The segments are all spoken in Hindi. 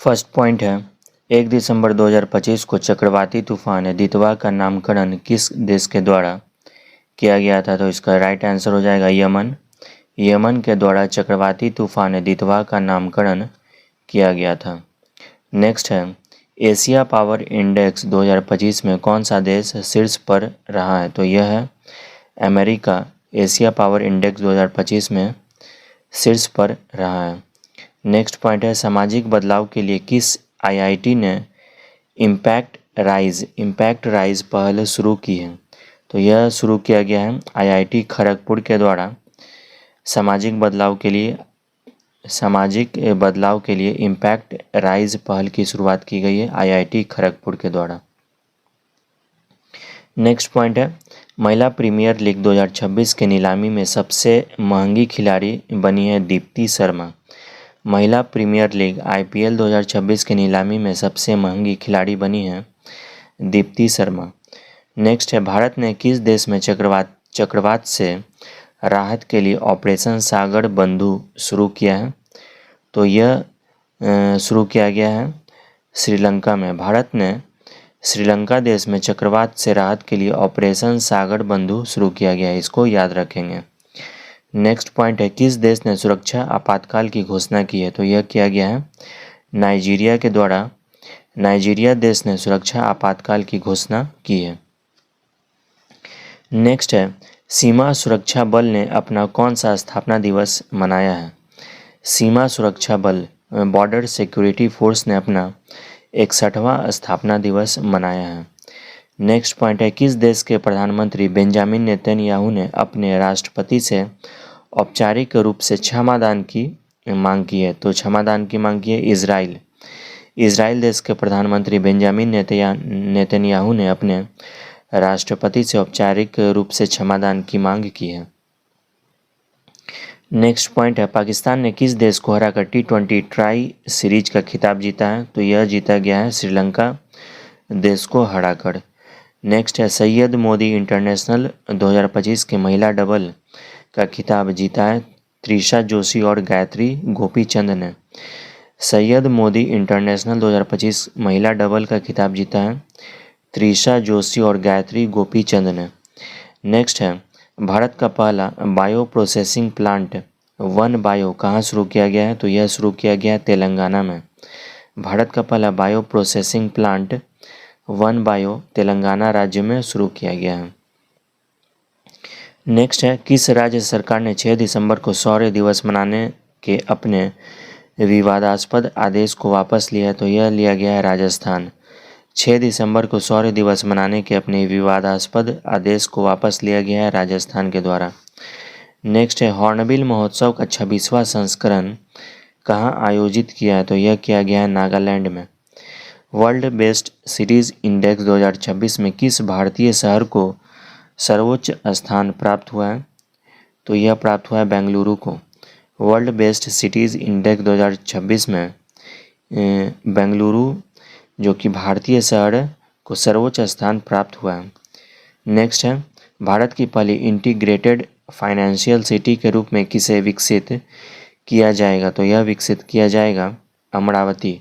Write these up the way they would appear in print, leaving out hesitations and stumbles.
फर्स्ट पॉइंट है 1 दिसंबर 2025 को चक्रवाती तूफान दितवा का नामकरण किस देश के द्वारा किया गया था? तो इसका राइट आंसर हो जाएगा यमन। यमन के द्वारा चक्रवाती तूफान दितवा का नामकरण किया गया था। नेक्स्ट है एशिया पावर इंडेक्स 2025 में कौन सा देश शीर्ष पर रहा है? तो यह है अमेरिका। एशिया पावर इंडेक्स 2025 में शीर्ष पर रहा है। नेक्स्ट पॉइंट है सामाजिक बदलाव के लिए किस आईआईटी ने इम्पैक्ट राइज पहल शुरू की है? तो यह शुरू किया गया है आईआईटी खड़गपुर के द्वारा। सामाजिक बदलाव के लिए इम्पैक्ट राइज पहल की शुरुआत की गई है आईआईटी खड़गपुर के द्वारा। नेक्स्ट पॉइंट है महिला प्रीमियर लीग 2026 के नीलामी में सबसे महंगी खिलाड़ी बनी है दीप्ति शर्मा। महिला प्रीमियर लीग आईपीएल 2026 की नीलामी में सबसे महंगी खिलाड़ी बनी है दीप्ति शर्मा। नेक्स्ट है भारत ने किस देश में चक्रवात से राहत के लिए ऑपरेशन सागर बंधु शुरू किया है? तो यह शुरू किया गया है श्रीलंका में। भारत ने श्रीलंका देश में चक्रवात से राहत के लिए ऑपरेशन सागर बंधु शुरू किया गया है, इसको याद रखेंगे। नेक्स्ट पॉइंट है किस देश ने सुरक्षा आपातकाल की घोषणा की है? तो यह किया गया है नाइजीरिया के द्वारा। नाइजीरिया देश ने सुरक्षा आपातकाल की घोषणा की है। नेक्स्ट है सीमा सुरक्षा बल ने अपना कौन सा स्थापना दिवस मनाया है? सीमा सुरक्षा बल बॉर्डर सिक्योरिटी फोर्स ने अपना 61वां स्थापना दिवस मनाया है। नेक्स्ट पॉइंट है किस देश के प्रधानमंत्री बेंजामिन नेतन्याहू ने अपने राष्ट्रपति से औपचारिक रूप से क्षमादान की मांग की है? तो क्षमादान की मांग की है इजराइल। इजराइल देश के प्रधानमंत्री बेंजामिन नेतन्याहू ने अपने राष्ट्रपति से औपचारिक रूप से क्षमादान की मांग की है। नेक्स्ट पॉइंट है पाकिस्तान ने किस देश को हराकर T20 ट्राई सीरीज का खिताब जीता है? तो यह जीता गया है श्रीलंका देश को हराकर। नेक्स्ट है सैयद मोदी इंटरनेशनल 2025 के महिला डबल का खिताब जीता है त्रिशा जोशी और गायत्री गोपीचंद ने। सैयद मोदी इंटरनेशनल 2025 महिला डबल का खिताब जीता है त्रिशा जोशी और गायत्री गोपीचंद ने। नेक्स्ट है भारत का पहला bio processing plant one bio कहाँ शुरू किया गया है? तो यह शुरू किया गया है तेलंगाना में। भारत का पहला bio processing plant one bio Telangana राज्य में शुरू किया गया है। नेक्स्ट है किस राज्य सरकार ने 6 दिसंबर को शौर्य दिवस मनाने के अपने विवादास्पद आदेश को वापस लिया है? तो यह लिया गया है राजस्थान। 6 दिसंबर को शौर्य दिवस मनाने के अपने विवादास्पद आदेश को वापस लिया गया है राजस्थान के द्वारा। नेक्स्ट है हॉर्नबिल महोत्सव का 26वां संस्करण कहाँ आयोजित किया है? तो यह किया गया है नागालैंड में। वर्ल्ड बेस्ट सिटीज़ इंडेक्स 2026 में किस भारतीय शहर को सर्वोच्च स्थान प्राप्त हुआ है? तो यह प्राप्त हुआ है बेंगलुरु को। वर्ल्ड बेस्ट सिटीज़ इंडेक्स 2026 में बेंगलुरु जो कि भारतीय शहर को सर्वोच्च स्थान प्राप्त हुआ है। नेक्स्ट है भारत की पहली इंटीग्रेटेड फाइनेंशियल सिटी के रूप में किसे विकसित किया जाएगा? तो यह विकसित किया जाएगा अमरावती।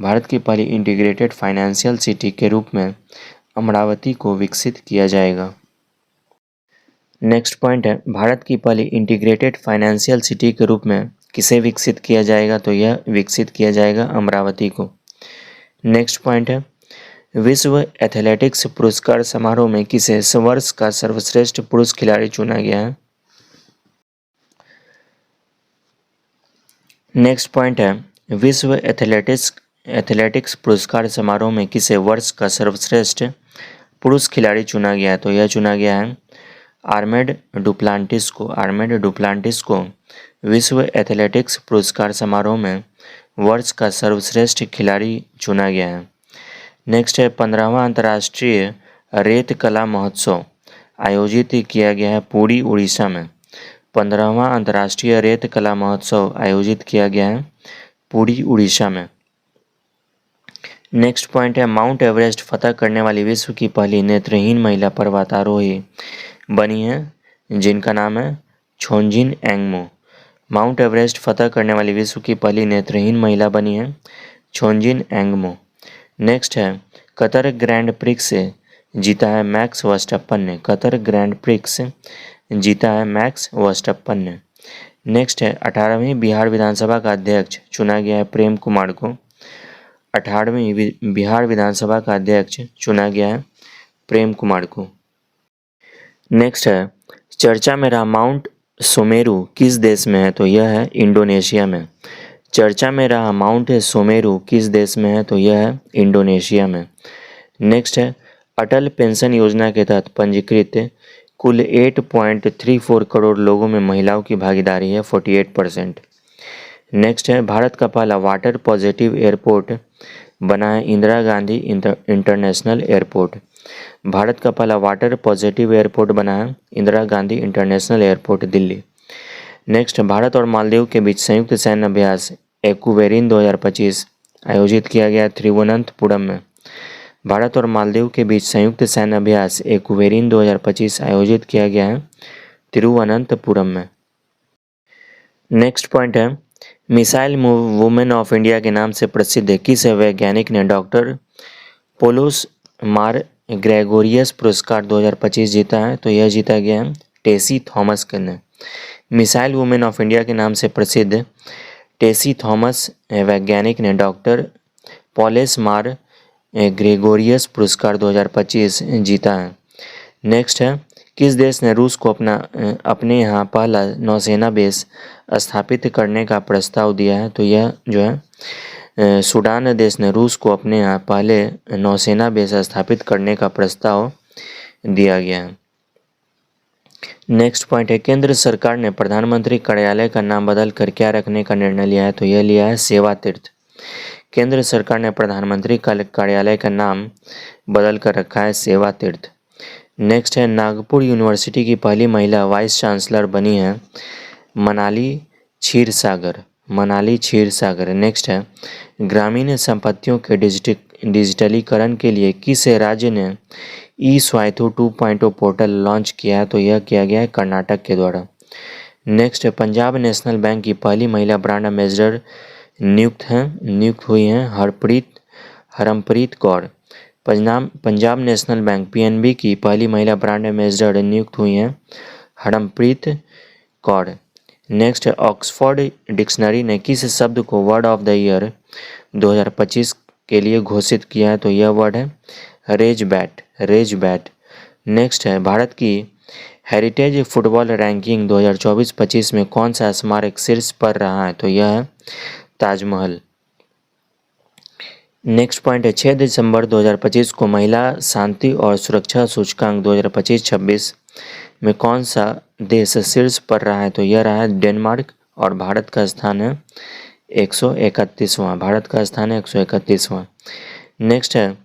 भारत की पहली इंटीग्रेटेड फाइनेंशियल सिटी के रूप में अमरावती को विकसित किया जाएगा। नेक्स्ट पॉइंट है भारत की पहली इंटीग्रेटेड फाइनेंशियल सिटी के रूप में किसे विकसित किया जाएगा? तो यह विकसित किया जाएगा अमरावती को। नेक्स्ट पॉइंट है विश्व एथलेटिक्स पुरस्कार समारोह में किसे इस वर्ष का सर्वश्रेष्ठ पुरुष खिलाड़ी चुना गया है? नेक्स्ट पॉइंट है विश्व एथलेटिक्स पुरस्कार समारोह में किसे वर्ष का सर्वश्रेष्ठ पुरुष खिलाड़ी चुना गया है? तो यह चुना गया है आर्मेड डुप्लांटिस को। आर्मेड डुप्लांटिस को विश्व एथलेटिक्स पुरस्कार समारोह में वर्ष का सर्वश्रेष्ठ खिलाड़ी चुना गया है। नेक्स्ट है 15वां अंतर्राष्ट्रीय रेत कला महोत्सव आयोजित किया गया है पुरी उड़ीसा में। 15वां अंतर्राष्ट्रीय रेत कला महोत्सव आयोजित किया गया है पुरी उड़ीसा में। नेक्स्ट पॉइंट है माउंट एवरेस्ट फतह करने वाली विश्व की पहली नेत्रहीन महिला पर्वतारोही बनी है जिनका नाम है छोंजिन एंगमो। माउंट एवरेस्ट फतह करने वाली विश्व की पहली नेत्रहीन महिला बनी है छोंजिन एंगमो। नेक्स्ट है कतर ग्रैंड प्रिक्स जीता है मैक्स वर्स्टप्पन ने। कतर ग्रैंड प्रिक्स जीता है मैक्स वर्स्टप्पन ने। नेक्स्ट है 18वीं बिहार विधानसभा का अध्यक्ष चुना गया है प्रेम कुमार को। 18वीं बिहार विधानसभा का अध्यक्ष चुना गया है प्रेम कुमार को। नेक्स्ट है चर्चा में रहा माउंट सुमेरु किस देश में है, तो यह है इंडोनेशिया में। चर्चा में रहा माउंट सुमेरु किस देश में है, तो यह है इंडोनेशिया में। नेक्स्ट है अटल पेंशन योजना के तहत पंजीकृत कुल 8.34 करोड़ लोगों में महिलाओं की भागीदारी है 48%। नेक्स्ट है भारत का पहला वाटर पॉजिटिव एयरपोर्ट बना है इंदिरा गांधी इंटरनेशनल एयरपोर्ट। भारत का पहला वाटर पॉजिटिव एयरपोर्ट बना है Indira Gandhi international airport Delhi. Next Bharat और मालदीव के बीच संयुक्त सैन्य अभ्यास एक्वेरिन 2025 आयोजित किया गया तिरुवनंतपुरम में। भारत और मालदीव के बीच संयुक्त सैन्य अभ्यास एक्वेरिन 2025 आयोजित किया गया है तिरुवनंतपुरम में। नेक्स्ट पॉइंट है मिसाइल वुमेन ऑफ इंडिया के नाम से प्रसिद्ध किस वैज्ञानिक ने डॉक्टर पोलोस मार ग्रेगोरियस पुरस्कार 2025 जीता है, तो यह जीता गया है टेसी थॉमस ने। मिसाइल वुमेन ऑफ इंडिया के नाम से प्रसिद्ध टेसी थॉमस वैज्ञानिक ने डॉक्टर पॉलेस मार ग्रेगोरियस पुरस्कार 2025 जीता है। नेक्स्ट है किस देश ने रूस को अपने यहाँ पहला नौसेना बेस स्थापित करने का प्रस्ताव दिया है, तो यह जो है सूडान देश ने रूस को अपने यहाँ पहले नौसेना बेस स्थापित करने का प्रस्ताव दिया गया है। नेक्स्ट पॉइंट है केंद्र सरकार ने प्रधानमंत्री कार्यालय का नाम बदल कर क्या रखने का निर्णय लिया है, तो यह लिया है सेवा तीर्थ। केंद्र सरकार ने प्रधानमंत्री कार्यालय का नाम बदल कर रखा है सेवा तीर्थ। नेक्स्ट है नागपुर यूनिवर्सिटी की पहली महिला वाइस चांसलर बनी है मनाली क्षीरसागर। मनाली क्षीरसागर। नेक्स्ट है ग्रामीण संपत्तियों के डिजिटलीकरण के लिए किस राज्य ने ई स्वायत्तु 2.0 पोर्टल लॉन्च किया है, तो यह किया गया है कर्नाटक के द्वारा। नेक्स्ट है पंजाब नेशनल बैंक की पहली महिला ब्रांड एम्बेसडर नियुक्त हुई हैं Harmanpreet Kaur. Punjab national bank PNB की पहली महिला ब्रांड एम्बेसडर नियुक्त हुई हैं हरमप्रीत कौर। नेक्स्ट है ऑक्सफोर्ड डिक्शनरी ने किस शब्द को वर्ड ऑफ द ईयर 2025 के लिए घोषित किया है, तो यह वर्ड है रेजबैट। नेक्स्ट है भारत की हेरिटेज फुटबॉल रैंकिंग 2024-25 में कौन सा स्मारक शीर्ष पर रहा है, तो यह है ताजमहल। नेक्स्ट पॉइंट है 6 दिसंबर 2025 को महिला शांति और सुरक्षा सूचकांक 2025-26 में कौन सा देश शीर्ष पर रहा है, तो यह रहा है डेनमार्क और भारत का स्थान है 131वां। भारत का स्थान है 131वां। नेक्स्ट है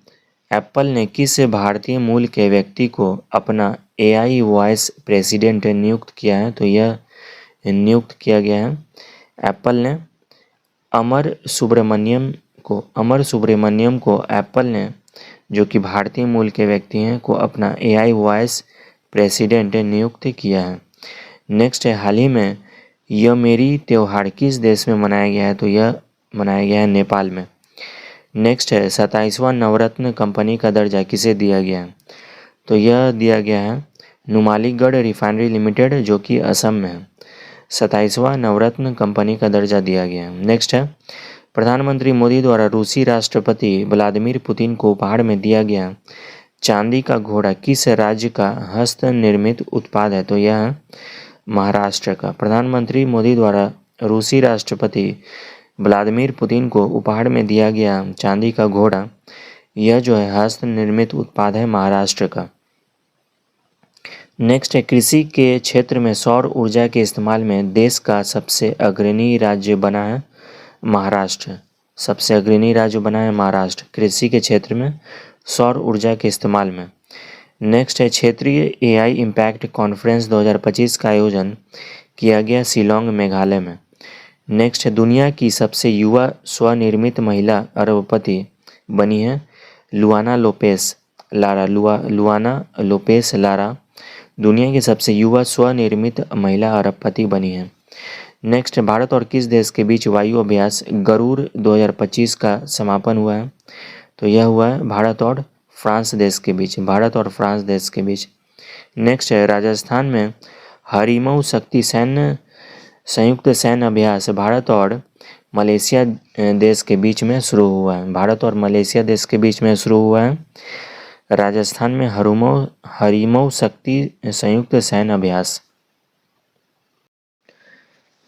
एप्पल ने किस भारतीय मूल के व्यक्ति को अपना एआई वॉइस प्रेसिडेंट नियुक्त किया है, तो यह नियुक्त किया गया है एप्पल ने अमर सुब्रमण्यम को एप्पल ने जो कि भारतीय मूल के व्यक्ति हैं को अपना एआई वॉइस प्रेसिडेंट नियुक्त किया है। नेक्स्ट है हाल ही में यह मेरी त्यौहार किस देश में मनाया गया है, तो यह मनाया गया है नेपाल में। नेक्स्ट है 27वां नवरत्न कंपनी का दर्जा किसे दिया गया है, तो यह दिया गया है नुमालीगढ़ रिफाइनरी लिमिटेड जो कि असम में है। 27वां नवरत्न कंपनी का दर्जा दिया गया है। नेक्स्ट है प्रधानमंत्री मोदी द्वारा रूसी राष्ट्रपति व्लादिमीर पुतिन को उपहार में दिया गया चांदी का घोड़ा किस राज्य का हस्त निर्मित उत्पाद है, तो यह है महाराष्ट्र का। प्रधानमंत्री मोदी द्वारा रूसी राष्ट्रपति व्लादिमीर पुतिन को उपहार में दिया गया चांदी का घोड़ा यह जो है हस्त निर्मित उत्पाद है महाराष्ट्र का। नेक्स्ट है कृषि के क्षेत्र में सौर ऊर्जा के इस्तेमाल में देश का सबसे अग्रणी राज्य बना है महाराष्ट्र। सबसे अग्रणी राज्य बना है महाराष्ट्र कृषि के क्षेत्र में सौर ऊर्जा के इस्तेमाल में। नेक्स्ट है क्षेत्रीय एआई इम्पैक्ट कॉन्फ्रेंस 2025 का आयोजन किया गया शिलोंग मेघालय में। नेक्स्ट है दुनिया की सबसे युवा स्वनिर्मित महिला अरबपति बनी है लुआना लोपेस लारा दुनिया की सबसे युवा स्वनिर्मित महिला अरबपति बनी है। नेक्स्ट, भारत और किस देश के बीच वायु अभ्यास गरुड़ 2025 का समापन हुआ है? तो यह हुआ है भारत और फ्रांस देश के बीच, भारत और फ्रांस देश के बीच। नेक्स्ट है, राजस्थान में हरिमऊ शक्ति सैन्य संयुक्त सैन्य अभ्यास भारत और मलेशिया देश के बीच में शुरू हुआ है, भारत और मलेशिया देश के बीच में शुरू हुआ है राजस्थान में हरिमऊ शक्ति संयुक्त सैन्य अभ्यास।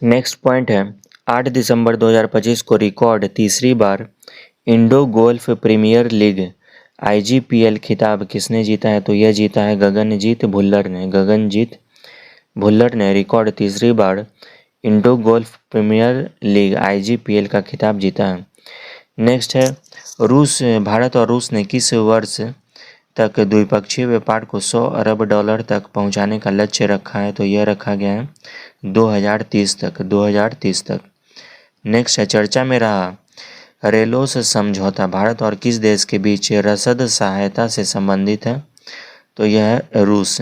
नेक्स्ट पॉइंट है, 8 दिसंबर 2025 को रिकॉर्ड तीसरी बार Indo Golf premiere League IGPL खिताब किसने जीता है? तो यह जीता है गगनजीत भुल्लर ने रिकॉर्ड तीसरी बार Indo Golf premiere League IGPL का खिताब जीता है। नेक्स्ट है, भारत और रूस ने किस वर्ष तक द्विपक्षीय व्यापार को 100 अरब डॉलर तक पहुंचाने का लक्ष्य रखा है? तो यह रखा गया है 2030 तक। नेक्स्ट है, चर्चा में रहा रेलोस समझौता भारत और किस देश के बीच रसद सहायता से संबंधित है? तो यह है रूस।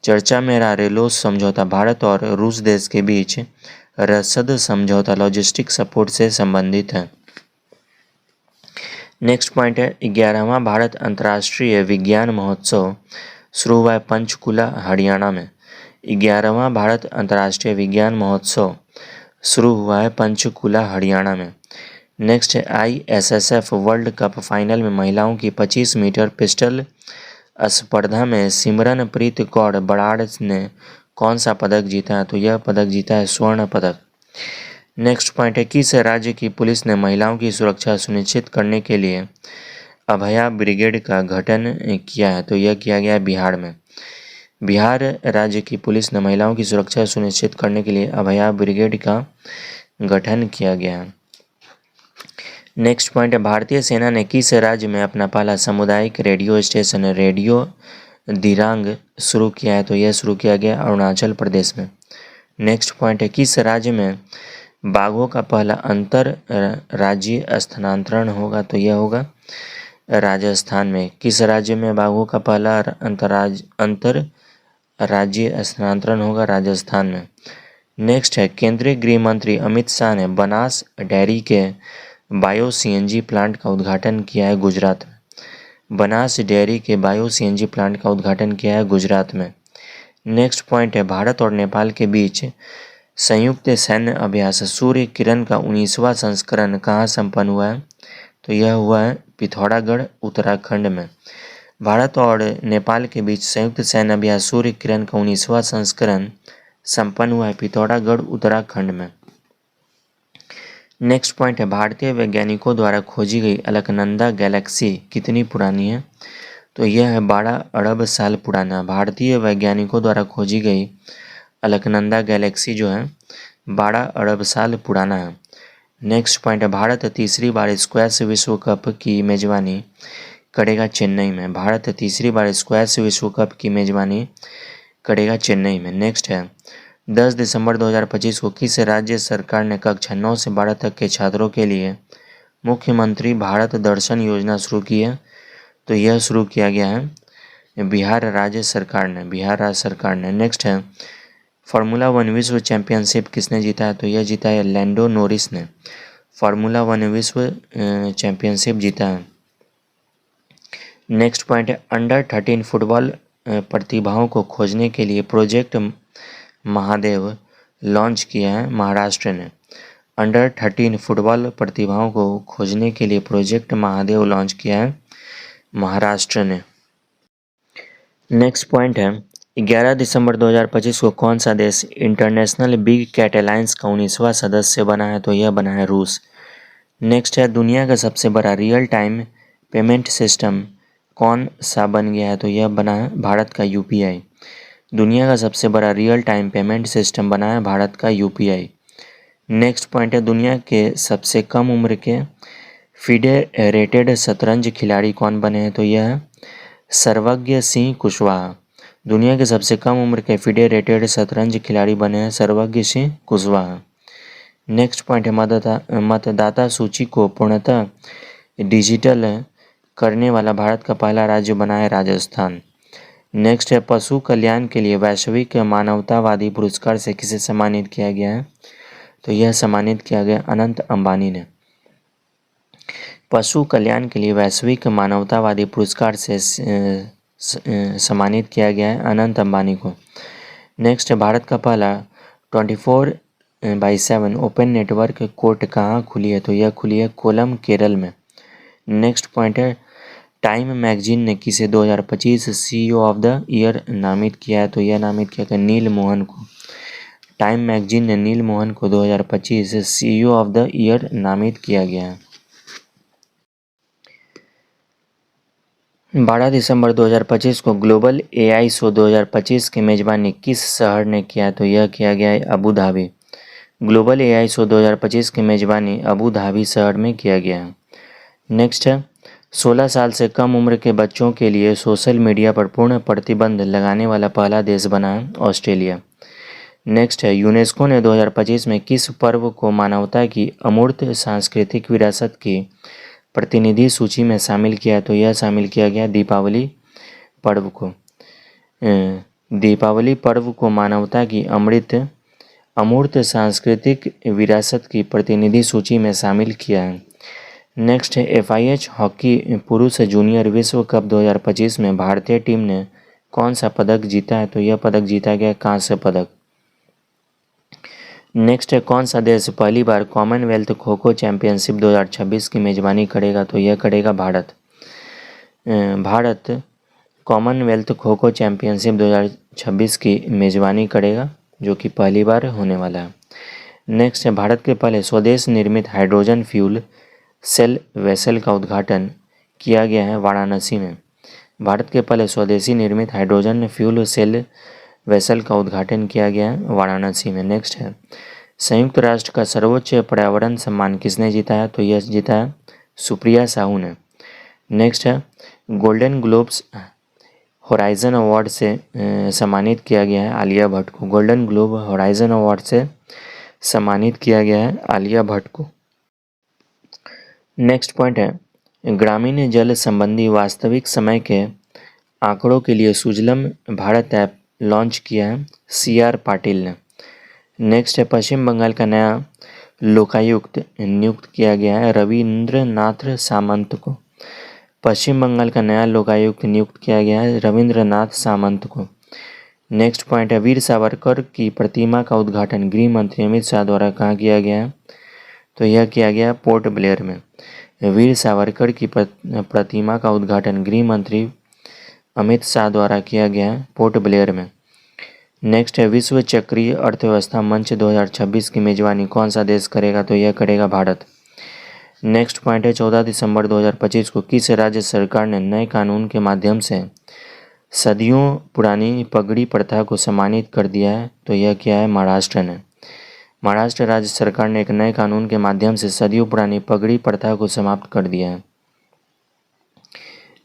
चर्चा में रहा रेलोस समझौता भारत और रूस देश के बीच रसद समझौता लॉजिस्टिक सपोर्ट से संबंधित है। नेक्स्ट पॉइंट है, 11वां भारत अंतर्राष्ट्रीय विज्ञान महोत्सव शुरू हुआ है पंचकुला हरियाणा में। 11वां भारत अंतर्राष्ट्रीय विज्ञान महोत्सव शुरू हुआ है पंचकुला हरियाणा में। नेक्स्ट है, ISSF वर्ल्ड कप फाइनल में महिलाओं की 25 मीटर पिस्टल स्पर्धा में सिमरनप्रीत कौर बराड़ ने कौन सा पदक जीता है? तो यह पदक जीता है स्वर्ण पदक। नेक्स्ट पॉइंट है, किस राज्य की पुलिस ने महिलाओं की सुरक्षा सुनिश्चित करने के लिए अभया ब्रिगेड का गठन किया है? तो यह किया गया है बिहार में। बिहार राज्य की पुलिस ने महिलाओं की सुरक्षा सुनिश्चित करने के लिए अभया ब्रिगेड का गठन किया गया है। नेक्स्ट पॉइंट है, भारतीय सेना ने किस राज्य में अपना पहला सामुदायिक रेडियो स्टेशन रेडियो दिरांग शुरू किया है? तो यह शुरू किया गया अरुणाचल प्रदेश में। नेक्स्ट पॉइंट है, किस राज्य में बाघों का पहला अंतर राज्यीय स्थानांतरण होगा? तो यह होगा राजस्थान में। किस राज्य में बाघों का पहला अंतर राज्यीय स्थानांतरण होगा? राजस्थान में। नेक्स्ट है, केंद्रीय गृह मंत्री अमित शाह ने बनास डेयरी के बायो CNG प्लांट का उद्घाटन किया है गुजरात में। बनास डेयरी के बायो CNG प्लांट का उद्घाटन किया है गुजरात में। नेक्स्ट पॉइंट है, भारत और नेपाल के बीच संयुक्त सैन्य अभ्यास सूर्य किरण का 19वां संस्करण कहाँ संपन्न हुआ है? तो यह हुआ है पिथौरागढ़ उत्तराखंड में। भारत और नेपाल के बीच संयुक्त सैन्य अभ्यास सूर्य किरण का 19वां संस्करण संपन्न हुआ है पिथौरागढ़ उत्तराखंड में। नेक्स्ट पॉइंट है, भारतीय वैज्ञानिकों द्वारा खोजी गई अलकनंदा गैलेक्सी कितनी पुरानी है? तो यह है 12 अरब साल पुराना। भारतीय वैज्ञानिकों द्वारा खोजी गई अलकनंदा गैलेक्सी जो है 12 अरब साल पुराना है। नेक्स्ट पॉइंट है, भारत तीसरी बार स्क्वैश विश्व कप की मेजबानी करेगा चेन्नई में। भारत तीसरी बार स्क्वैश विश्व कप की मेजबानी करेगा चेन्नई में। नेक्स्ट है, 10 दिसंबर 2025 को किस राज्य सरकार ने कक्षा 9 से 12 तक के छात्रों के लिए मुख्यमंत्री भारत दर्शन योजना शुरू की है? तो यह शुरू किया गया है बिहार राज्य सरकार ने। नेक्स्ट है, फार्मूला 1 विश्व चैंपियनशिप किसने जीता है? तो यह जीता है लैंडो नोरिस ने फार्मूला 1 विश्व चैंपियनशिप जीता है। नेक्स्ट पॉइंट है, अंडर 13 फुटबॉल प्रतिभाओं को खोजने के लिए प्रोजेक्ट महादेव लॉन्च किया है महाराष्ट्र ने। अंडर 13 फुटबॉल प्रतिभाओं को खोजने के लिए प्रोजेक्ट महादेव लॉन्च किया है महाराष्ट्र ने। नेक्स्ट पॉइंट है, 11 दिसंबर 2025 को कौन सा देश इंटरनेशनल बिग कैट अलायंस का 19वां सदस्य बना है? तो यह बना है रूस। नेक्स्ट है, दुनिया का सबसे बड़ा रियल टाइम पेमेंट सिस्टम कौन सा बन गया है? तो यह बना है भारत का UPI। दुनिया का सबसे बड़ा रियल टाइम पेमेंट सिस्टम बना है भारत का UPI। नेक्स्ट पॉइंट है, दुनिया के सबसे कम उम्र के फेडरेटेड शतरंज खिलाड़ी कौन बने हैं? तो यह है सर्वज्ञ सिंह कुशवाहा। दुनिया के सबसे कम उम्र के फेडरेटेड शतरंज खिलाड़ी बने हैं सर्वज्ञ सिंह कुशवाहा। नेक्स्ट पॉइंट है, मतदाता सूची को पूर्णतः डिजिटल करने वाला भारत का पहला राज्य बना है राजस्थान। नेक्स्ट है, पशु कल्याण के लिए वैश्विक मानवतावादी पुरस्कार से किसे सम्मानित किया गया है? तो यह सम्मानित किया गया अनंत अंबानी ने। पशु कल्याण के लिए वैश्विक मानवतावादी पुरस्कार से सम्मानित किया गया है अनंत अंबानी को। नेक्स्ट, भारत का पहला 24/7 ओपन नेटवर्क कोर्ट कहाँ खुली है? तो यह खुली है कोलम, केरल में। नेक्स्ट पॉइंट है, टाइम मैगजीन ने किसे 2025 CEO ऑफ द ईयर नामित किया है? तो यह नामित किया गया नील मोहन को। टाइम मैगजीन ने नील मोहन को 2025 CEO ऑफ द ईयर नामित किया गया है। 12 दिसंबर 2025 को ग्लोबल AI शो 2025 की मेजबानी किस शहर ने किया? तो यह किया गया है Abu Dhabi. Global AI show 2025 की मेजबानी अबू धाबी शहर में किया गया है। नेक्स्ट है, 16 साल से कम उम्र के बच्चों के लिए सोशल मीडिया पर पूर्ण प्रतिबंध लगाने वाला पहला देश बना है ऑस्ट्रेलिया। नेक्स्ट है, यूनेस्को ने 2025 में किस पर्व को मानवता की अमूर्त सांस्कृतिक विरासत की प्रतिनिधि सूची में शामिल किया? तो यह शामिल किया गया दीपावली पर्व को। दीपावली पर्व को मानवता की अमूर्त सांस्कृतिक विरासत की प्रतिनिधि सूची में शामिल किया है। नेक्स्ट है, FIH हॉकी पुरुष जूनियर विश्व कप 2025 में भारतीय टीम ने कौन सा पदक जीता है? तो यह पदक जीता गया कांस्य पदक। नेक्स्ट है, कौन सा देश पहली बार कॉमनवेल्थ खो खो चैंपियनशिप 2026 की मेजबानी करेगा? तो यह करेगा भारत। भारत कॉमनवेल्थ खो खो चैंपियनशिप 2026 की मेजबानी करेगा, जो कि पहली बार होने वाला है। नेक्स्ट है, भारत के पहले स्वदेश निर्मित हाइड्रोजन फ्यूल सेल वेसल का उद्घाटन किया गया है वाराणसी में। भारत के पहले स्वदेशी निर्मित हाइड्रोजन फ्यूल सेल वेसल का उद्घाटन किया गया है वाराणसी में। नेक्स्ट है, संयुक्त राष्ट्र का सर्वोच्च पर्यावरण सम्मान किसने जीता है? तो यह जीता है सुप्रिया साहू ने। नेक्स्ट है, गोल्डन ग्लोब्स होराइजन अवार्ड से सम्मानित किया गया है आलिया भट्ट को। गोल्डन ग्लोब होराइजन अवार्ड से सम्मानित किया गया है आलिया भट्ट को। नेक्स्ट पॉइंट है, ग्रामीण जल संबंधी वास्तविक समय के आंकड़ों के लिए सुजलम भारत ऐप लॉन्च किया है CR पाटिल ने। नेक्स्ट है, पश्चिम बंगाल का नया लोकायुक्त नियुक्त किया गया है रविंद्रनाथ सामंत को। पश्चिम बंगाल का नया लोकायुक्त नियुक्त किया गया है रविंद्रनाथ सामंत को। नेक्स्ट पॉइंट है, वीर सावरकर की प्रतिमा का उद्घाटन गृह मंत्री अमित शाह द्वारा कहाँ किया गया है? तो यह किया गया पोर्ट ब्लेयर में। वीर सावरकर की प्रतिमा का उद्घाटन गृह मंत्री अमित शाह द्वारा किया गया है पोर्ट ब्लेयर में। नेक्स्ट है, विश्व चक्रीय अर्थव्यवस्था मंच 2026 की मेजबानी कौन सा देश करेगा? तो यह करेगा भारत। नेक्स्ट पॉइंट है, 14 दिसंबर 2025 को किस राज्य सरकार ने नए कानून के माध्यम से सदियों पुरानी पगड़ी प्रथा को सम्मानित कर दिया है? तो यह क्या है? महाराष्ट्र ने। महाराष्ट्र राज्य सरकार ने एक नए कानून के माध्यम से सदियों पुरानी पगड़ी प्रथा को समाप्त कर दिया है।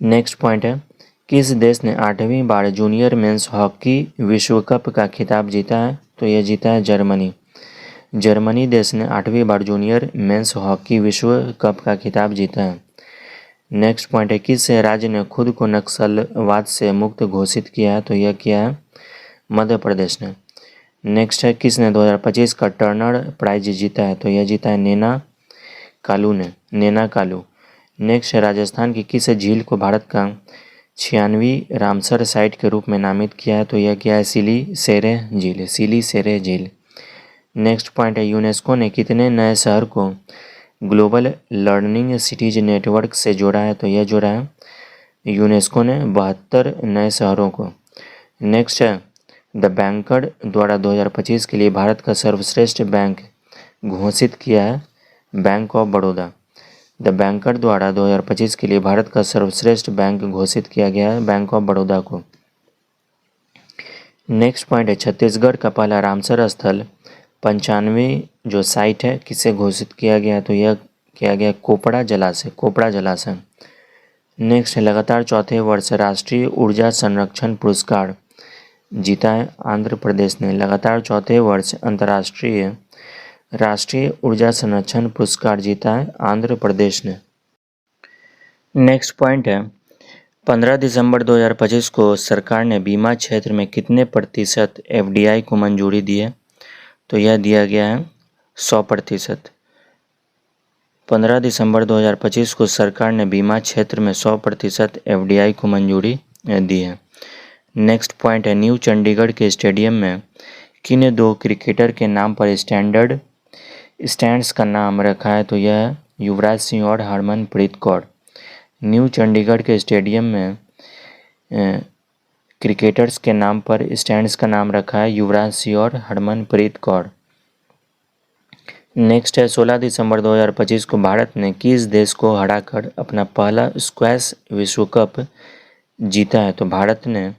नेक्स्ट पॉइंट है, किस देश ने 8वीं बार जूनियर मेंस हॉकी विश्व कप का खिताब जीता है? तो यह जीता है जर्मनी। जर्मनी देश ने 8वीं बार जूनियर मेंस हॉकी विश्व कप का खिताब जीता है। नेक्स्ट पॉइंट है, किस राज्य ने खुद को नक्सलवाद से मुक्त घोषित किया है? तो यह किया है मध्य प्रदेश ने। नेक्स्ट है, किसने 2025 का टर्नर प्राइज जीता है? तो यह जीता है नैना कालू। नेक्स्ट है, राजस्थान की किस झील को भारत का 96वीं रामसर साइट के रूप में नामित किया है? तो यह किया है सिली सेरे झील। नेक्स्ट पॉइंट है, यूनेस्को ने कितने नए शहर को ग्लोबल लर्निंग सिटीज नेटवर्क से जोड़ा है? तो यह जोड़ा है यूनेस्को ने 72 नए शहरों को। नेक्स्ट है, द बैंकर द्वारा 2025 के लिए भारत का सर्वश्रेष्ठ बैंक घोषित किया है bank of Baroda. The banker द्वारा 2025 के लिए भारत का सर्वश्रेष्ठ बैंक घोषित किया गया है बैंक ऑफ बड़ौदा को। नेक्स्ट पॉइंट है, छत्तीसगढ़ का पहला रामसर स्थल 95वीं जो साइट है किसे घोषित किया गया? तो यह किया गया कोपड़ा जलाशय। नेक्स्ट है, लगातार चौथे वर्ष राष्ट्रीय ऊर्जा संरक्षण पुरस्कार जीता है आंध्र प्रदेश ने। लगातार चौथे वर्ष अंतर्राष्ट्रीय राष्ट्रीय ऊर्जा संरक्षण पुरस्कार जीता है आंध्र प्रदेश ने। नेक्स्ट पॉइंट है, 15 दिसंबर 2025 को सरकार ने बीमा क्षेत्र में कितने % FDI को मंजूरी दी है? तो यह दिया गया है 100%। 15 दिसंबर 2025 को सरकार ने बीमा क्षेत्र में 100% एफडीआई को मंजूरी दी है। नेक्स्ट पॉइंट है, न्यू चंडीगढ़ के स्टेडियम में किन दो क्रिकेटर के नाम पर स्टैंड्स का नाम रखा है? तो यह है युवराज सिंह और हरमनप्रीत कौर। न्यू चंडीगढ़ के स्टेडियम में क्रिकेटर्स के नाम पर स्टैंड्स का नाम रखा है युवराज सिंह और हरमनप्रीत कौर। नेक्स्ट है, 16 दिसंबर 2025 को भारत ने किस देश को हराकर अपना पहला स्क्वैश विश्व कप जीता है? तो भारत ने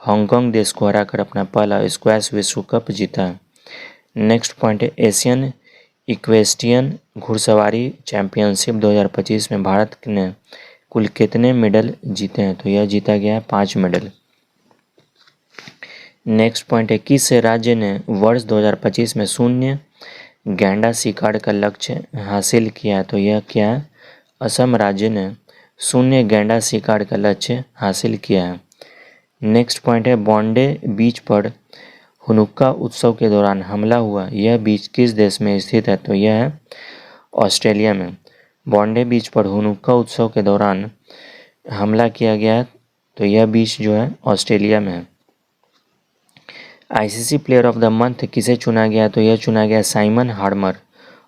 हांगकांग देश को हराकर अपना पहला स्क्वैश विश्व कप जीता है। नेक्स्ट पॉइंट है, एशियन इक्वेस्ट्रियन घुड़सवारी चैंपियनशिप 2025 में भारत ने कुल कितने मेडल जीते हैं? तो यह जीता गया है 5 मेडल। नेक्स्ट पॉइंट है, किस राज्य ने वर्ष 2025 में शून्य गैंडा शिकार का लक्ष्य हासिल किया? तो यह क्या है? असम राज्य ने शून्य गैंडा शिकार का लक्ष्य हासिल किया है। नेक्स्ट पॉइंट है, बॉन्डे बीच पर हुनुक्का उत्सव के दौरान हमला हुआ, यह बीच किस देश में स्थित है? तो यह है ऑस्ट्रेलिया में। बॉन्डे बीच पर हुनुक्का उत्सव के दौरान हमला किया गया है, तो यह बीच जो है ऑस्ट्रेलिया में है। ICC player of the month किसे चुना गया? तो यह चुना गया साइमन हार्मर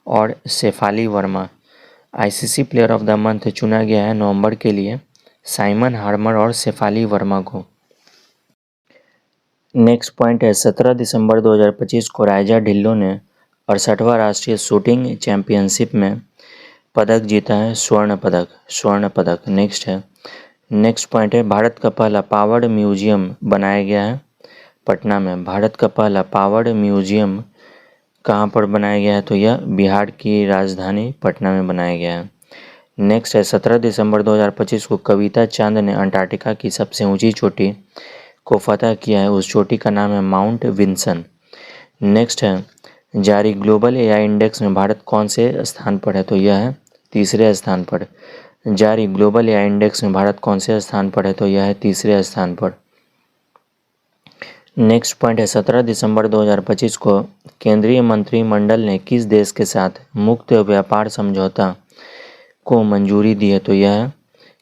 और Shafali Verma. ICC player of the month चुना गया है नवंबर के लिए साइमन हार्मर और शेफाली वर्मा को। नेक्स्ट पॉइंट है, 17 दिसंबर 2025 को राइजा ढिल्लों ने 68वां राष्ट्रीय शूटिंग चैंपियनशिप में पदक जीता है, स्वर्ण पदक। नेक्स्ट पॉइंट है, भारत का पहला पावर्ड म्यूजियम बनाया गया है पटना में। भारत का पहला पावर्ड म्यूजियम कहाँ पर बनाया गया है? तो यह बिहार की राजधानी पटना में बनाया गया है। नेक्स्ट है, 17 दिसंबर 2025 को कविता चांद ने अंटार्कटिका की सबसे ऊंची चोटी को फतह किया है, उस चोटी का नाम है माउंट विंसन। नेक्स्ट है, जारी ग्लोबल एआई इंडेक्स में भारत कौन से स्थान पर है? तो यह है तीसरे स्थान पर। जारी ग्लोबल एआई इंडेक्स में भारत कौन से स्थान पर है? तो यह है तीसरे स्थान पर। नेक्स्ट पॉइंट है, 17 दिसंबर 2025 को केंद्रीय मंत्रिमंडल ने किस देश के साथ मुक्त व्यापार समझौता को मंजूरी दी है? तो यह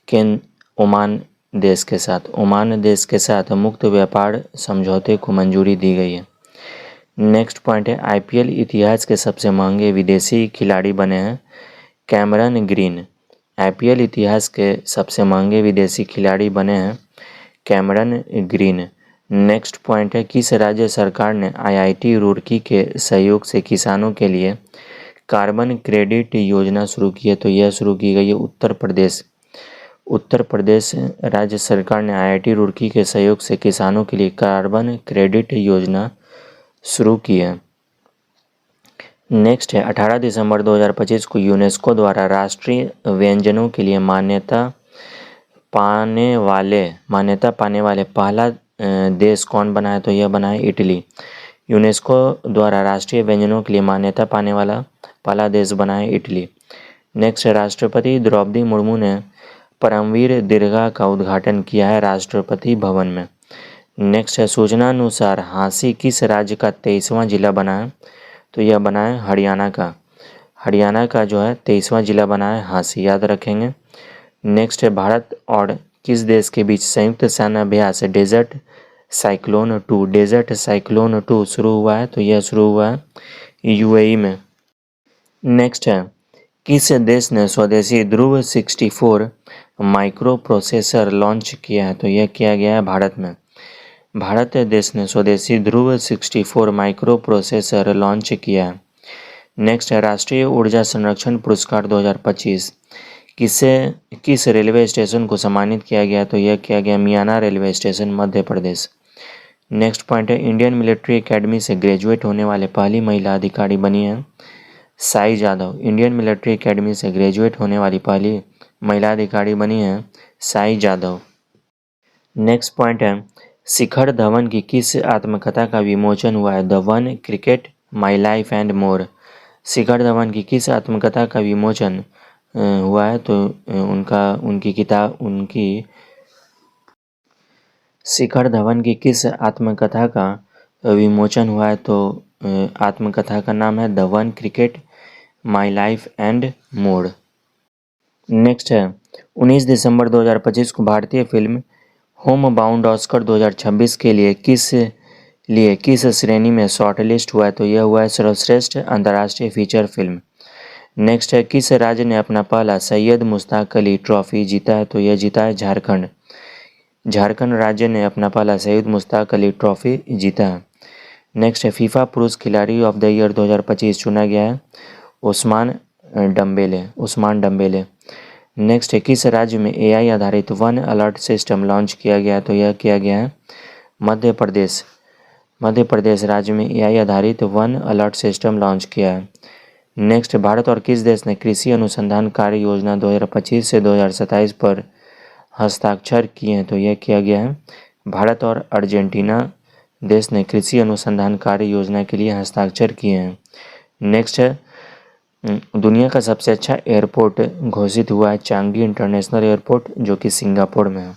है ओमान देश के साथ मुक्त व्यापार समझौते को मंजूरी दी गई है। नेक्स्ट पॉइंट है, आईपीएल इतिहास के सबसे महंगे विदेशी खिलाड़ी बने हैं कैमरन ग्रीन। आईपीएल इतिहास के सबसे महंगे विदेशी खिलाड़ी बने हैं कैमरन ग्रीन। नेक्स्ट पॉइंट है, किस राज्य सरकार ने आईआईटी रुड़की के सहयोग से किसानों के लिए कार्बन क्रेडिट योजना शुरू की है? तो यह शुरू की गई है उत्तर प्रदेश राज्य सरकार ने आईआईटी रुड़की के सहयोग से किसानों के लिए कार्बन क्रेडिट योजना शुरू की है। नेक्स्ट है, 18 दिसंबर 2025 को यूनेस्को द्वारा राष्ट्रीय व्यंजनों के लिए मान्यता पाने वाले पहला देश कौन बना है? तो यह बना है इटली। यूनेस्को द्वारा राष्ट्रीय व्यंजनों के लिए मान्यता पाने वाला पहला देश बना है इटली। नेक्स्ट है, राष्ट्रपति द्रौपदी मुर्मू ने परमवीर दीर्घा का उद्घाटन किया है राष्ट्रपति भवन में। नेक्स्ट है, सूचना अनुसार हांसी किस राज्य का 23वां जिला बना है? तो यह बना है हरियाणा का जो है 23वां जिला बना है हांसी, याद रखेंगे। नेक्स्ट है, भारत और किस देश के बीच संयुक्त सैन्य अभ्यास डेजर्ट साइक्लोन 2 शुरू हुआ है? तो यह शुरू हुआ है यूएई में। नेक्स्ट है, किस देश ने स्वदेशी ध्रुव 64 माइक्रो प्रोसेसर लॉन्च किया है? तो यह किया गया है भारत में। भारत देश ने स्वदेशी ध्रुव 64 माइक्रो प्रोसेसर लॉन्च किया है। नेक्स्ट है, राष्ट्रीय ऊर्जा संरक्षण पुरस्कार 2025 किस रेलवे स्टेशन को सम्मानित किया गया? तो यह किया गया Miyana railway station, Madhya Pradesh. Next point है, इंडियन मिलिट्री एकेडमी से ग्रेजुएट होने वाले पहली महिला अधिकारी बनी है Sai Jadhav. Indian military academy से ग्रेजुएट होने वाली पहली महिला अधिकारी बनी है साई जादव। नेक्स्ट पॉइंट है, शिखर धवन की किस आत्मकथा का विमोचन हुआ है? The One Cricket My Life and More. Shikhar Dhawan की किस आत्मकथा का विमोचन हुआ है? तो शिखर धवन की किस आत्मकथा का विमोचन हुआ है? तो आत्मकथा का नाम है The One Cricket My Life and more. Next है 19 दिसंबर 2025 को भारतीय फिल्म होम बाउंड ऑस्कर 2026 के लिए किस श्रेणी में शॉर्टलिस्ट हुआ है, तो यह हुआ है सर्वश्रेष्ठ अंतर्राष्ट्रीय फीचर फिल्म। नेक्स्ट है किस राज्य ने अपना पहला सैयद मुश्ताक अली ट्रॉफी जीता है, तो यह जीता है झारखंड। झारखंड राज्य ने अपना पहला सैयद मुश्ताक अली ट्रॉफी जीता है। नेक्स्ट है फीफा पुरुष खिलाड़ी ऑफ द ईयर 2025 चुना गया है उस्मान डम्बेले। नेक्स्ट है किस राज्य में एआई आधारित वन अलर्ट सिस्टम लॉन्च किया गया, तो यह किया गया है मध्य प्रदेश राज्य में एआई आधारित वन अलर्ट सिस्टम लॉन्च किया है। नेक्स्ट भारत और किस देश ने कृषि अनुसंधान कार्य योजना 2025 से 2027 पर हस्ताक्षर किए हैं, तो यह किया गया है भारत और अर्जेंटीना देश ने कृषि अनुसंधान कार्य योजना के लिए हस्ताक्षर किए हैं। नेक्स्ट है दुनिया का सबसे अच्छा एयरपोर्ट घोषित हुआ है चांगी इंटरनेशनल एयरपोर्ट जो कि सिंगापुर में है।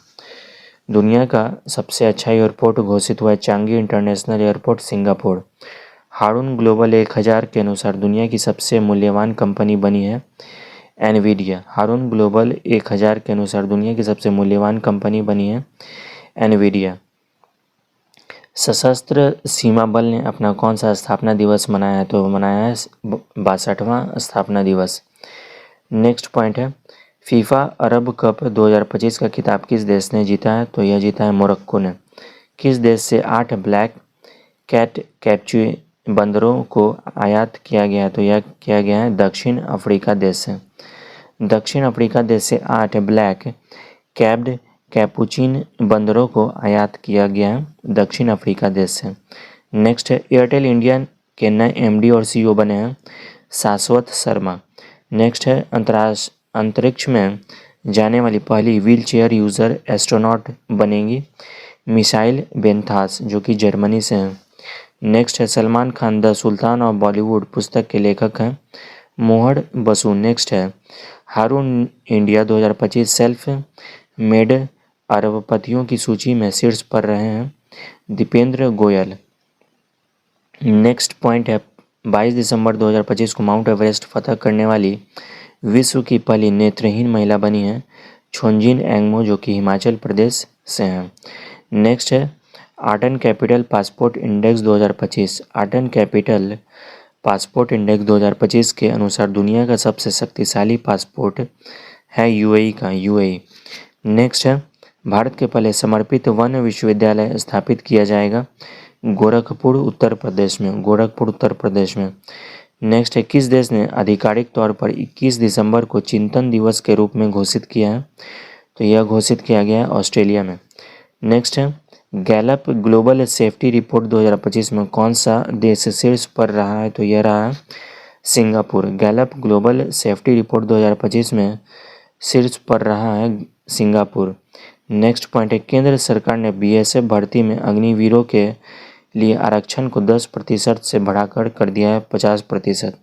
दुनिया का सबसे अच्छा एयरपोर्ट घोषित हुआ है चांगी इंटरनेशनल एयरपोर्ट सिंगापुर। हारून ग्लोबल 1000 के अनुसार दुनिया की सबसे मूल्यवान कंपनी बनी है एनवीडिया। हारून ग्लोबल 1000 के अनुसार दुनिया की सबसे मूल्यवान कंपनी बनी है एनवीडिया। सशस्त्र सीमा बल ने अपना कौन सा स्थापना दिवस मनाया है, तो मनाया है 62वां स्थापना दिवस। नेक्स्ट पॉइंट है फीफा अरब कप 2025 का खिताब किस देश ने जीता है, तो यह जीता है मोरक्को ने। किस देश से 8 ब्लैक कैट कैप्चू बंदरों को आयात किया गया है, तो यह किया गया है दक्षिण अफ्रीका देश से। दक्षिण अफ्रीका देश से 8 ब्लैक कैप्ड कैपुचिन बंदरों को आयात किया गया है दक्षिण अफ्रीका देश से। नेक्स्ट है एयरटेल इंडिया के नए एमडी और सीईओ बने हैं शाश्वत शर्मा। नेक्स्ट है अंतरिक्ष में जाने वाली पहली व्हील चेयर यूज़र एस्ट्रोनॉट बनेंगी मिसाइल बेंथास जो कि जर्मनी से हैं। नेक्स्ट है Salman Khan the sultan of Bollywood पुस्तक के लेखक हैं मोहर बसु। नेक्स्ट है हारून इंडिया 2025 सेल्फ मेड अरबपतियों की सूची में शीर्ष पर रहे हैं दीपेंद्र गोयल। नेक्स्ट पॉइंट है 22 दिसंबर 2025 को माउंट एवरेस्ट फतह करने वाली विश्व की पहली नेत्रहीन महिला बनी है छोंजिन एंगमो जो कि हिमाचल प्रदेश से हैं। नेक्स्ट है Arton Capital Passport Index 2025। Arton Capital Passport Index 2025 के अनुसार दुनिया का सबसे शक्तिशाली पासपोर्ट है यूएई। नेक्स्ट है भारत के पहले समर्पित वन विश्वविद्यालय स्थापित किया जाएगा गोरखपुर उत्तर प्रदेश में। नेक्स्ट है किस देश ने आधिकारिक तौर पर 21 दिसंबर को चिंतन दिवस के रूप में घोषित किया है, तो यह घोषित किया गया है ऑस्ट्रेलिया में। नेक्स्ट है गैलप ग्लोबल सेफ्टी रिपोर्ट 2025 में कौन सा देश शीर्ष पर रहा है, तो यह रहा है Singapore. Gallup global safety report 2025 में शीर्ष पर रहा है सिंगापुर। नेक्स्ट पॉइंट है केंद्र सरकार ने बीएसएफ भर्ती में अग्निवीरों के लिए आरक्षण को 10% से बढ़ाकर कर दिया है 50%।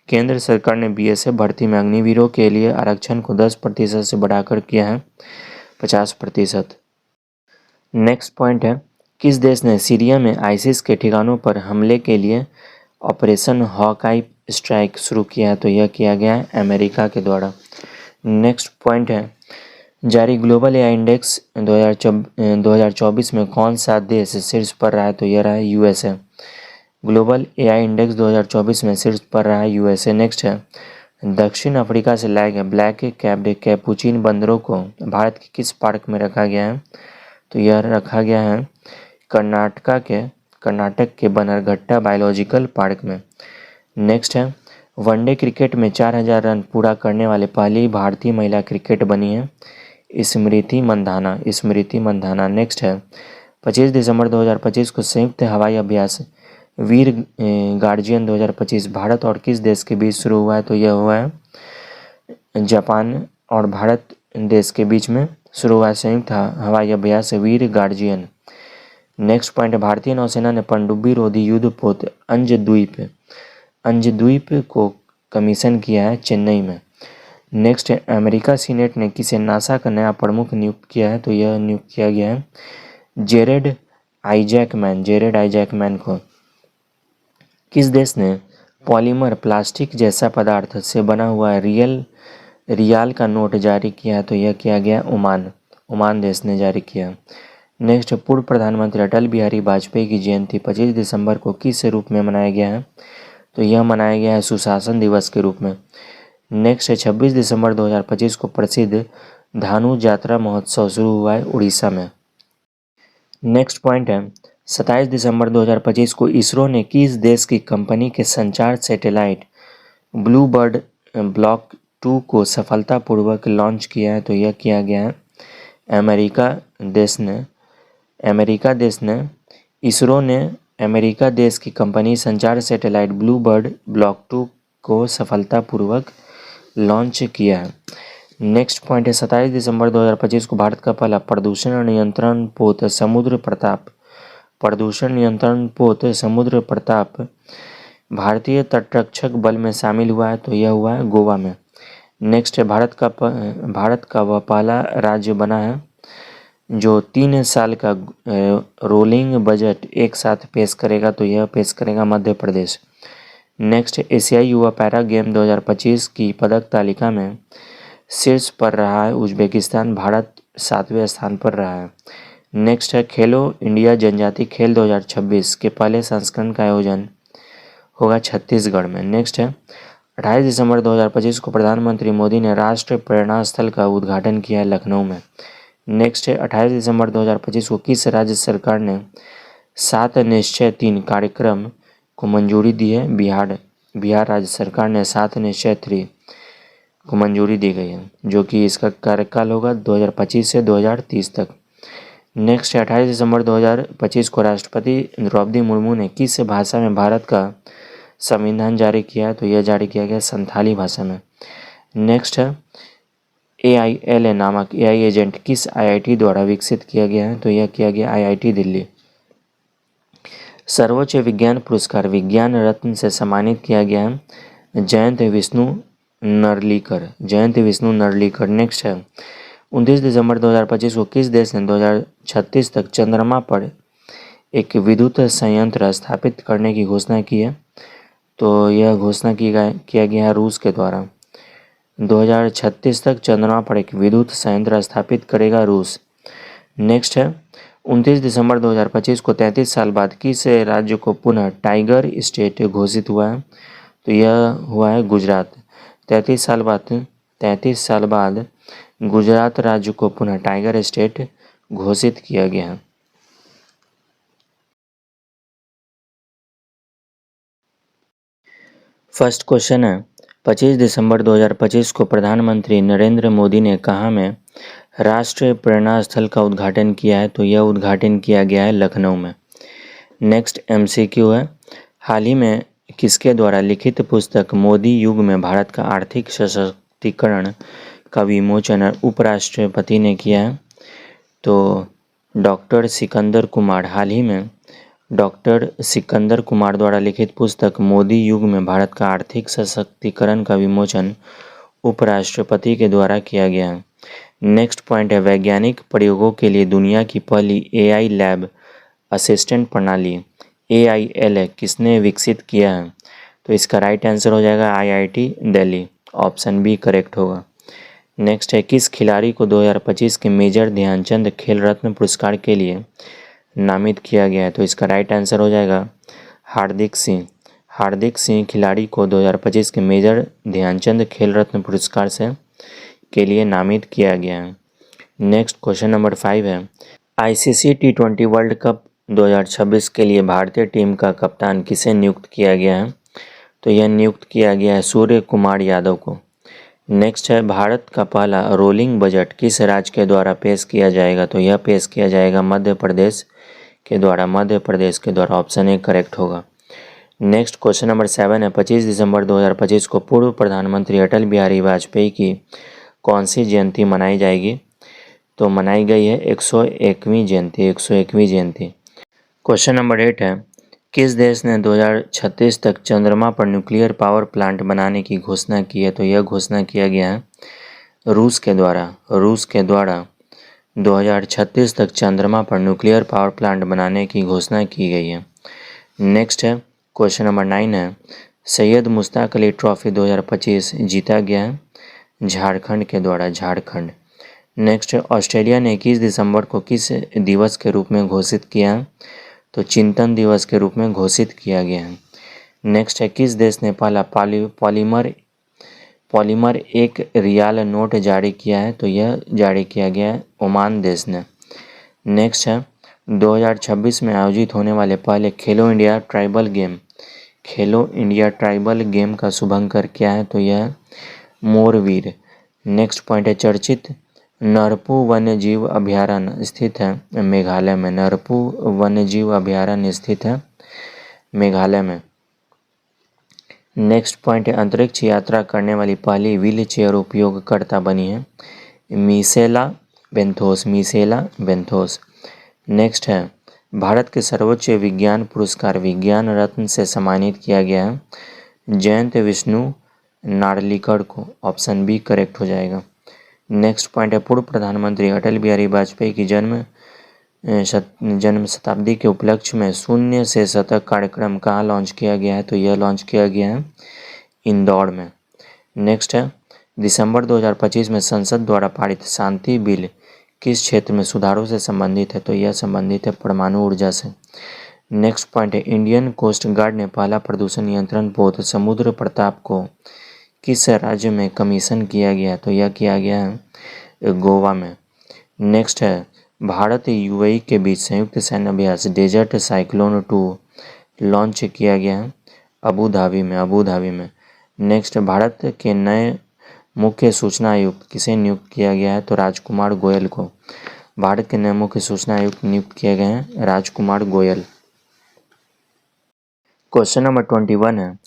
केंद्र सरकार ने बीएसएफ भर्ती में अग्निवीरों के लिए आरक्षण को 10% से बढ़ाकर किया है 50%। नेक्स्ट पॉइंट है किस देश ने सीरिया में आईसिस के ठिकानों पर हमले के लिए ऑपरेशन हॉकाई स्ट्राइक शुरू किया है, तो यह किया गया है अमेरिका के द्वारा। नेक्स्ट पॉइंट है जारी ग्लोबल एआई इंडेक्स 2024 में कौन सा देश शीर्ष पर रहा है, तो यह रहा है यूएसए। ग्लोबल एआई इंडेक्स 2024 में शीर्ष पर रहा है यूएसए। नेक्स्ट है दक्षिण अफ्रीका से लाए गए ब्लैक कैप्ड कैपुचिन बंदरों को भारत के किस पार्क में रखा गया है, तो यह रखा गया है कर्नाटक के बन्नरघट्टा बायोलॉजिकल पार्क में। नेक्स्ट है वनडे क्रिकेट में 4000 रन पूरा करने वाले पहली भारतीय महिला क्रिकेट बनी है स्मृति मंधाना। नेक्स्ट है 25 दिसंबर 2025 को संयुक्त हवाई अभ्यास वीर गार्जियन 2025 भारत और किस देश के बीच शुरू हुआ है, तो यह हुआ है जापान और भारत देश के बीच में शुरू हुआ है संयुक्त हवाई अभ्यास वीर गार्जियन। नेक्स्ट पॉइंट भारतीय नौसेना ने पनडुब्बी रोधी युद्धपोत अंजद्वीप को कमीशन किया है चेन्नई में। नेक्स्ट है अमेरिका सीनेट ने किसे नासा का नया प्रमुख नियुक्त किया है, तो यह नियुक्त किया गया है जेरेड आइजैकमैन को। किस देश ने पॉलीमर प्लास्टिक जैसा पदार्थ से बना हुआ रियाल का नोट जारी किया है? तो यह किया गया ओमान देश ने जारी किया। नेक्स्ट, पूर्व प्रधानमंत्री अटल बिहारी वाजपेयी की जयंती 25 दिसंबर को किस रूप में मनाया गया है? तो यह मनाया गया है सुशासन दिवस के रूप में। नेक्स्ट है 26 दिसंबर 2025 को प्रसिद्ध धानु यात्रा महोत्सव शुरू हुआ है उड़ीसा में। नेक्स्ट पॉइंट है 27 दिसंबर 2025 को इसरो ने किस देश की कंपनी के संचार सैटेलाइट ब्लू बर्ड ब्लॉक 2 को सफलतापूर्वक लॉन्च किया है? तो यह किया गया है अमेरिका देश ने इसरो ने अमेरिका देश की कंपनी संचार सैटेलाइट ब्लू बर्ड ब्लॉक 2 को सफलतापूर्वक लॉन्च किया है। नेक्स्ट पॉइंट है 27 दिसंबर 2025 को भारत का पहला प्रदूषण नियंत्रण पोत समुद्र प्रताप भारतीय तटरक्षक बल में शामिल हुआ है। तो यह हुआ है गोवा में। नेक्स्ट है भारत का वह पहला राज्य बना है जो 3 साल का रोलिंग बजट एक साथ पेश करेगा। तो यह पेश करेगा मध्य प्रदेश। नेक्स्ट, एशियाई युवा पैरा गेम 2025 की पदक तालिका में शीर्ष पर रहा है उज्बेकिस्तान, भारत 7वें स्थान पर रहा है। नेक्स्ट है खेलो इंडिया जनजातीय खेल 2026 के पहले संस्करण का आयोजन होगा छत्तीसगढ़ में। नेक्स्ट है 28 दिसंबर 2025 को प्रधानमंत्री मोदी ने राष्ट्रीय प्रेरणा स्थल का उद्घाटन किया है लखनऊ में। नेक्स्ट है 28 दिसंबर 2025 को किस राज्य सरकार ने 7 निश्चय 3 कार्यक्रम को मंजूरी दी है? बिहार राज्य सरकार ने 7 निश्चय 3 को मंजूरी दी गई है, जो कि इसका कार्यकाल होगा 2025 से 2030 तक। नेक्स्ट 28 दिसंबर 2025 को राष्ट्रपति द्रौपदी मुर्मू ने किस भाषा में भारत का संविधान जारी किया है? तो यह जारी किया गया संथाली भाषा में। नेक्स्ट है AILA नामक AI एजेंट किस IIT द्वारा विकसित किया गया है? तो यह किया गया IIT दिल्ली। सर्वोच्च विज्ञान पुरस्कार विज्ञान रत्न से सम्मानित किया गया है जयंत विष्णु नरलीकर। नेक्स्ट है 29 दिसंबर 2025 को किस देश ने 2036 तक चंद्रमा पर एक विद्युत संयंत्र स्थापित करने की घोषणा की है? तो यह घोषणा किया गया है रूस के द्वारा। 2036 तक चंद्रमा पर एक विद्युत संयंत्र स्थापित करेगा रूस। नेक्स्ट है 29 दिसंबर 2025 को 33 साल बाद किस राज्य को पुनः टाइगर स्टेट घोषित हुआ है? तो यह हुआ है गुजरात। 33 साल बाद गुजरात राज्य को पुनः टाइगर स्टेट घोषित किया गया है। फर्स्ट क्वेश्चन है 25 दिसंबर 2025 को प्रधानमंत्री नरेंद्र मोदी ने कहाँ में राष्ट्रीय प्रेरणा स्थल का उद्घाटन किया है? तो यह उद्घाटन किया गया है लखनऊ में। नेक्स्ट MCQ है हाल ही में किसके द्वारा लिखित पुस्तक मोदी युग में भारत का आर्थिक सशक्तिकरण का विमोचन उपराष्ट्रपति ने किया है? तो डॉक्टर सिकंदर कुमार। हाल ही में डॉक्टर सिकंदर कुमार द्वारा लिखित पुस्तक मोदी युग में भारत का आर्थिक सशक्तिकरण का विमोचन उपराष्ट्रपति के द्वारा किया गया है। नेक्स्ट पॉइंट है वैज्ञानिक प्रयोगों के लिए दुनिया की पहली AI लैब असिस्टेंट प्रणाली AILA किसने विकसित किया है? तो इसका राइट आंसर हो जाएगा IIT Delhi, option B correct होगा। नेक्स्ट है किस खिलाड़ी को 2025 के मेजर ध्यानचंद खेल रत्न पुरस्कार के लिए नामित किया गया है? तो इसका राइट आंसर हो जाएगा हार्दिक सिंह खिलाड़ी को 2025 के मेजर ध्यानचंद खेल रत्न पुरस्कार के लिए नामित किया गया है। नेक्स्ट क्वेश्चन नंबर 5 है ICC T20 वर्ल्ड कप 2026 के लिए भारतीय टीम का कप्तान किसे नियुक्त किया गया है? तो यह नियुक्त किया गया है सूर्य कुमार यादव को। नेक्स्ट है भारत का पहला रोलिंग बजट किस राज्य के द्वारा पेश किया जाएगा? तो यह पेश किया जाएगा मध्य प्रदेश के द्वारा, ऑप्शन ए करेक्ट होगा। नेक्स्ट क्वेश्चन नंबर 7 है 25 दिसंबर 2025 को पूर्व प्रधानमंत्री अटल बिहारी वाजपेयी की कौन सी जयंती मनाई जाएगी? तो मनाई गई है 101वीं जयंती। क्वेश्चन नंबर 8 है किस देश ने 2036 तक चंद्रमा पर न्यूक्लियर पावर प्लांट बनाने की घोषणा की है? तो यह घोषणा किया गया है रूस के द्वारा 2036 तक चंद्रमा पर न्यूक्लियर पावर प्लांट बनाने की घोषणा की गई है। नेक्स्ट है क्वेश्चन नंबर 9 है, सैयद मुश्ताक अली ट्रॉफी 2025 जीता गया है झारखंड के द्वारा, झारखंड। नेक्स्ट, ऑस्ट्रेलिया ने 21 दिसंबर को किस दिवस के रूप में घोषित किया है? तो चिंतन दिवस के रूप में घोषित किया गया है। नेक्स्ट है, किस देश ने पहला पॉलीमर एक रियाल नोट जारी किया है? तो यह जारी किया गया है ओमान देश ने। नेक्स्ट है, 2026 में आयोजित होने वाले पहले खेलो इंडिया ट्राइबल गेम का शुभंकर क्या है? तो यह मोरवीर। नेक्स्ट पॉइंट है, चर्चित नरपू वन्यजीव अभयारण्य स्थित है मेघालय में। नरपू वन्यजीव अभयारण्य स्थित है मेघालय में। नेक्स्ट पॉइंट है, अंतरिक्ष यात्रा करने वाली पहली व्हील चेयर उपयोगकर्ता बनी है मिसेला बेंथोस। नेक्स्ट है, भारत के सर्वोच्च विज्ञान पुरस्कार विज्ञान रत्न से सम्मानित किया गया है जयंत विष्णु नार्लिकर को। ऑप्शन बी करेक्ट हो जाएगा। नेक्स्ट पॉइंट है, पूर्व प्रधानमंत्री अटल बिहारी वाजपेयी की जन्म शताब्दी के उपलक्ष्य में शून्य से शतक कार्यक्रम कहाँ लॉन्च किया गया है? तो यह लॉन्च किया गया है इंदौर में। नेक्स्ट है, दिसंबर 2025 में संसद द्वारा पारित शांति बिल किस क्षेत्र में सुधारों से संबंधित है? तो यह संबंधित है परमाणु ऊर्जा से। नेक्स्ट पॉइंट है, इंडियन कोस्ट गार्ड ने पहला प्रदूषण नियंत्रण पोत समुद्र प्रताप को किस राज्य में कमीशन किया गया? तो यह किया गया है गोवा में। नेक्स्ट है, भारत यूएई के बीच संयुक्त सैन्य अभ्यास डेजर्ट साइक्लोन 2 लॉन्च किया गया है अबू धाबी में। नेक्स्ट, भारत के नए मुख्य सूचना आयुक्त किसे नियुक्त किया गया है? तो राजकुमार गोयल को। भारत के नए मुख्य सूचना आयुक्त नियुक्त किए गए हैं राजकुमार गोयल। क्वेश्चन नंबर 21 है,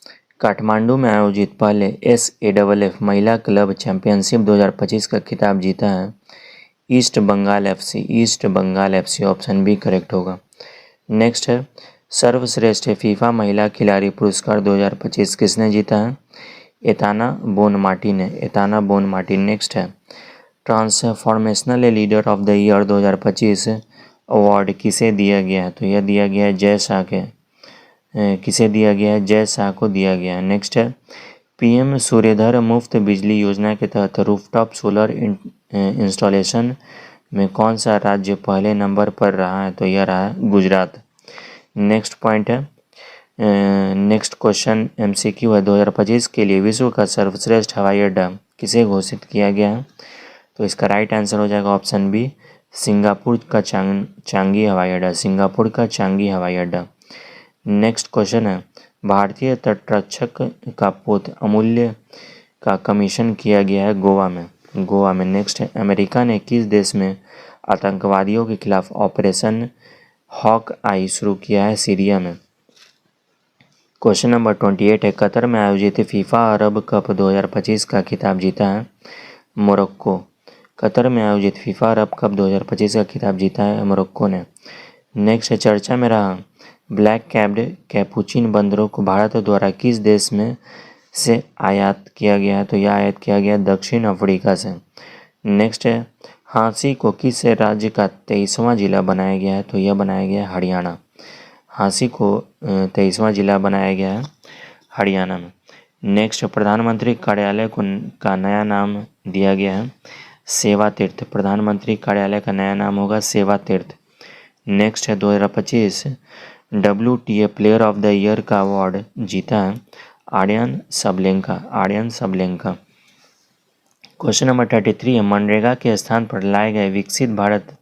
काठमांडू में आयोजित पहले SAFF महिला क्लब चैंपियनशिप 2025 का खिताब जीता है East Bengal FC। Option B correct होगा। नेक्स्ट है, सर्वश्रेष्ठ फीफा महिला खिलाड़ी पुरस्कार 2025 किसने जीता है? एताना बोनमार्टी। नेक्स्ट है, transformational leader of the year 2025 award किसे दिया गया है? तो यह दिया गया है जय शाह को दिया गया है। नेक्स्ट है, PM सूर्यधर मुफ्त बिजली योजना के तहत रूफटॉप सोलर इंस्टॉलेशन में कौन सा राज्य पहले नंबर पर रहा है? तो यह रहा है गुजरात। नेक्स्ट पॉइंट है, नेक्स्ट क्वेश्चन MCQ है, 2025 के लिए विश्व का सर्वश्रेष्ठ हवाई अड्डा किसे घोषित किया गया है? तो इसका राइट आंसर हो जाएगा ऑप्शन बी सिंगापुर का चांगी हवाई अड्डा। नेक्स्ट क्वेश्चन है, भारतीय तटरक्षक का पोत अमूल्य का कमीशन किया गया है गोवा में। नेक्स्ट है, अमेरिका ने किस देश में आतंकवादियों के खिलाफ ऑपरेशन हॉक आई शुरू किया है? सीरिया में। क्वेश्चन नंबर 28 है, कतर में आयोजित फीफा अरब कप 2025 का खिताब जीता है मोरक्को। कतर में आयोजित फीफा अरब कप 2025 का खिताब जीता है मोरक्को ने। नेक्स्ट है, चर्चा में रहा ब्लैक कैप्ड कैपुचिन बंदरों को भारत द्वारा किस देश में से आयात किया गया है? तो यह आयात किया गया दक्षिण अफ्रीका से। नेक्स्ट है, हाँसी को किस राज्य का 23वां जिला बनाया गया है? तो यह बनाया गया है हरियाणा। हाँसी को 23वां जिला बनाया गया है हरियाणा में। नेक्स्ट, प्रधानमंत्री कार्यालय का नया नाम दिया गया है सेवा तीर्थ। प्रधानमंत्री कार्यालय का नया नाम होगा सेवा तीर्थ। नेक्स्ट है, 2025 WTA player of the year का अवार्ड जीता है आर्यन सबलेंका। क्वेश्चन नंबर 33 है, मनरेगा के स्थान पर लाए गए विकसित भारत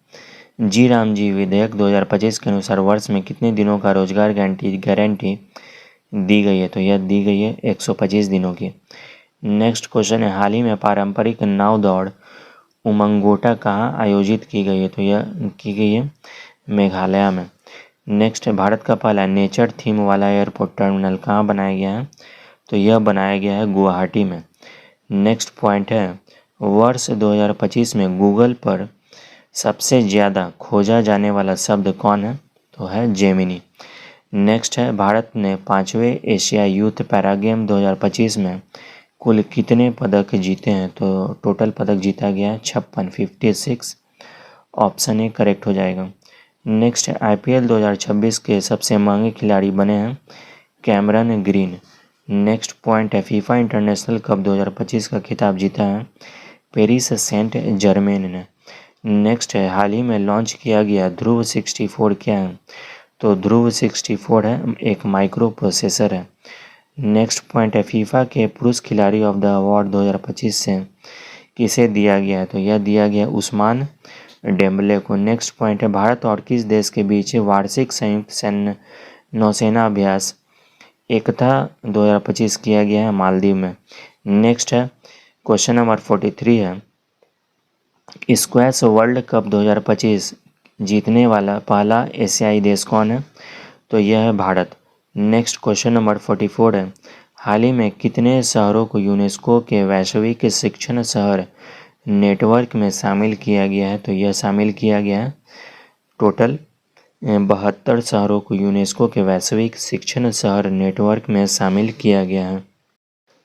जी राम जी विधेयक 2025 के अनुसार वर्ष में कितने दिनों का रोजगार गारंटी दी गई है? तो यह दी गई है 125 दिनों की। नेक्स्ट क्वेश्चन है, हाल ही में पारंपरिक नाव दौड़ उमंगोटा कहाँ आयोजित की गई है? तो यह की गई है मेघालय में। नेक्स्ट है, भारत का पहला नेचर थीम वाला एयरपोर्ट टर्मिनल कहाँ बनाया गया है? तो यह बनाया गया है गुवाहाटी में। नेक्स्ट पॉइंट है, वर्ष 2025 में गूगल पर सबसे ज़्यादा खोजा जाने वाला शब्द कौन है? तो है जेमिनी। नेक्स्ट है, भारत ने 5वें एशिया यूथ पैरा गेम 2025 में कुल कितने पदक जीते हैं? तो टोटल पदक जीता गया है 56। ऑप्शन ए करेक्ट हो जाएगा। नेक्स्ट है, IPL 2026 के सबसे महंगे खिलाड़ी बने हैं कैमरन ग्रीन। नेक्स्ट पॉइंट है, फीफा इंटरनेशनल कप 2025 का खिताब जीता है पेरिस सेंट जर्मेन ने। नेक्स्ट है, हाल ही में लॉन्च किया गया ध्रुव 64 क्या है? तो ध्रुव 64 है एक माइक्रो प्रोसेसर है। नेक्स्ट पॉइंट है, फीफा के पुरुष खिलाड़ी ऑफ द अवार्ड 2025 से किसे दिया गया है? तो यह दिया गया उस्मान डेम्बले को। नेक्स्ट पॉइंट है, भारत और किस देश के बीच वार्षिक संयुक्त सैन्य नौसेना अभ्यास एकता 2025 किया गया है? मालदीव में। नेक्स्ट है, क्वेश्चन नंबर 43 है, स्क्वैश वर्ल्ड कप 2025 जीतने वाला पहला एशियाई देश कौन है? तो यह है भारत। नेक्स्ट क्वेश्चन नंबर 44 है, हाल ही में कितने शहरों को यूनेस्को के वैश्विक शिक्षण शहर नेटवर्क में शामिल किया गया है? तो यह शामिल किया गया है टोटल 72 शहरों को यूनेस्को के वैश्विक शिक्षण शहर नेटवर्क में शामिल किया गया है।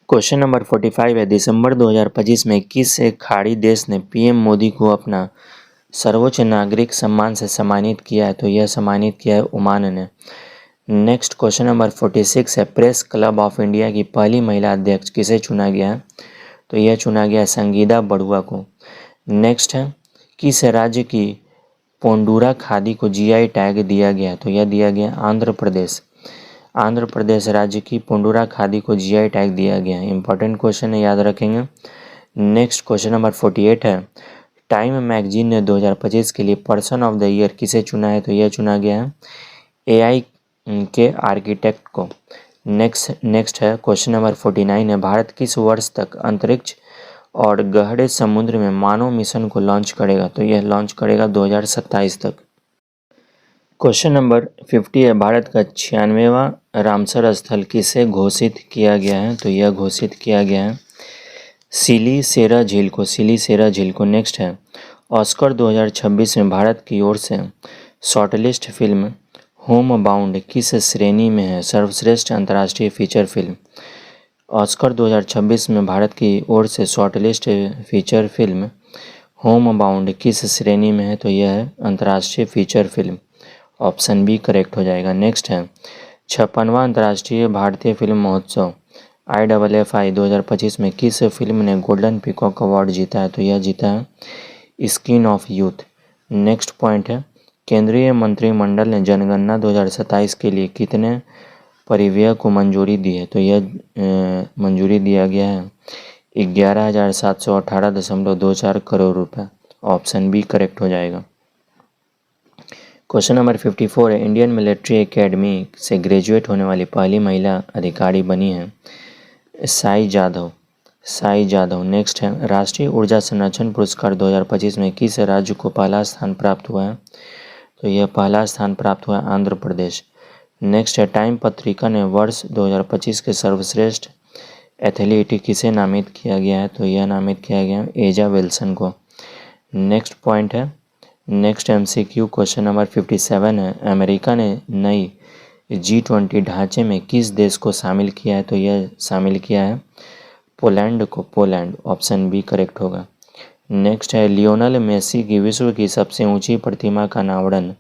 क्वेश्चन नंबर 45 है, दिसंबर 2025 में किस एक खाड़ी देश ने पीएम मोदी को अपना सर्वोच्च नागरिक सम्मान से सम्मानित किया है? तो यह सम्मानित किया है ओमान ने। नेक्स्ट क्वेश्चन नंबर 46 है, प्रेस क्लब ऑफ इंडिया की पहली महिला अध्यक्ष किसे चुना गया है? तो यह चुना गया है संगीता बड़ुआ को। नेक्स्ट है, किस राज्य की पोंडुरा खादी को जीआई टैग दिया गया? तो यह दिया गया आंध्र प्रदेश। आंध्र प्रदेश राज्य की पोंडुरा खादी को जीआई टैग दिया गया है। इंपॉर्टेंट क्वेश्चन है, याद रखेंगे। नेक्स्ट क्वेश्चन नंबर 48 है, टाइम मैगजीन ने 2025 के लिए पर्सन ऑफ द ईयर किसे चुना है? तो यह चुना गया है एआई के आर्किटेक्ट को। नेक्स्ट है, क्वेश्चन नंबर 49 है, भारत किस वर्ष तक अंतरिक्ष और गहरे समुद्र में मानव मिशन को लॉन्च करेगा? तो यह लॉन्च करेगा 2027 तक। क्वेश्चन नंबर 50 है, भारत का 96वां रामसर स्थल किसे घोषित किया गया है? तो यह घोषित किया गया है सिलीसेरा झील को। सिलीसेरा झील को। नेक्स्ट है, ऑस्कर 2026 में भारत की ओर से शॉर्टलिस्ट फिल्म होम बाउंड किस श्रेणी में है? सर्वश्रेष्ठ अंतर्राष्ट्रीय फीचर फिल्म। ऑस्कर 2026 में भारत की ओर से shortlist feature film homebound किस श्रेणी में है? तो यह है अंतर्राष्ट्रीय feature film. Option B correct हो जाएगा। नेक्स्ट है, 56वां अंतर्राष्ट्रीय भारतीय फिल्म महोत्सव IFFI 2025 में किस फिल्म ने गोल्डन पीकॉक अवार्ड जीता है? तो यह जीता है skin of youth. Next point है, केंद्रीय मंत्रिमंडल ने जनगणना 2027 के लिए कितने परिव्यय को मंजूरी दी है? तो यह मंजूरी दिया गया है 11,718.24 करोड़ रुपए। ऑप्शन बी करेक्ट हो जाएगा। क्वेश्चन नंबर 54 है, इंडियन मिलिट्री एकेडमी से ग्रेजुएट होने वाली पहली महिला अधिकारी बनी है साई जाधव। साई जाधव। नेक्स्ट है, राष्ट्रीय ऊर्जा संरक्षण पुरस्कार 2025 में किस राज्य को पहला स्थान प्राप्त हुआ है? तो यह पहला स्थान प्राप्त हुआ आंध्र प्रदेश। नेक्स्ट है, टाइम पत्रिका ने वर्ष 2025 के सर्वश्रेष्ठ एथलीट किसे नामित किया गया है? तो यह नामित किया गया है एजा विल्सन को। नेक्स्ट पॉइंट है, नेक्स्ट MCQ क्वेश्चन नंबर 57 है, अमेरिका ने नई G20 ढांचे में किस देश को शामिल किया है? तो यह शामिल किया है पोलैंड को। पोलैंड। ऑप्शन बी करेक्ट होगा। नेक्स्ट है, लियोनेल मेसी की विश्व की सबसे ऊंची प्रतिमा का अनावरण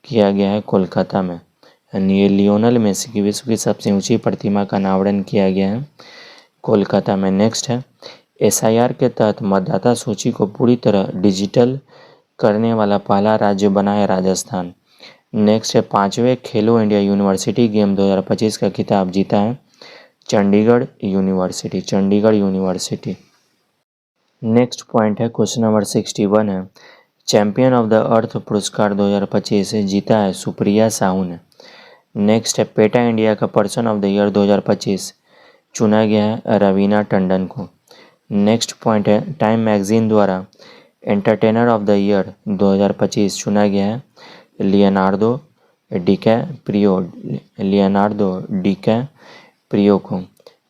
किया गया है कोलकाता में। यानी ये लियोनेल मेसी की विश्व की सबसे ऊंची प्रतिमा का अनावरण किया गया है कोलकाता में। नेक्स्ट है, SIR के तहत मतदाता सूची को पूरी तरह डिजिटल करने वाला पहला राज्य बना है राजस्थान। नेक्स्ट है, 5वें खेलो इंडिया यूनिवर्सिटी गेम 2025 का खिताब जीता है Chandigarh university. Chandigarh university. Next point है, क्वेश्चन नंबर 61 है, चैंपियन ऑफ द अर्थ पुरस्कार 2025 जीता है सुप्रिया साहू ने। नेक्स्ट है, पेटा इंडिया का पर्सन ऑफ द ईयर 2025 चुना गया है रवीना टंडन को। नेक्स्ट पॉइंट है, टाइम मैगजीन द्वारा एंटरटेनर ऑफ द ईयर 2025 चुना गया है लियोनार्डो डिकैप्रियो। लियोनार्डो डिकैप्रियो को।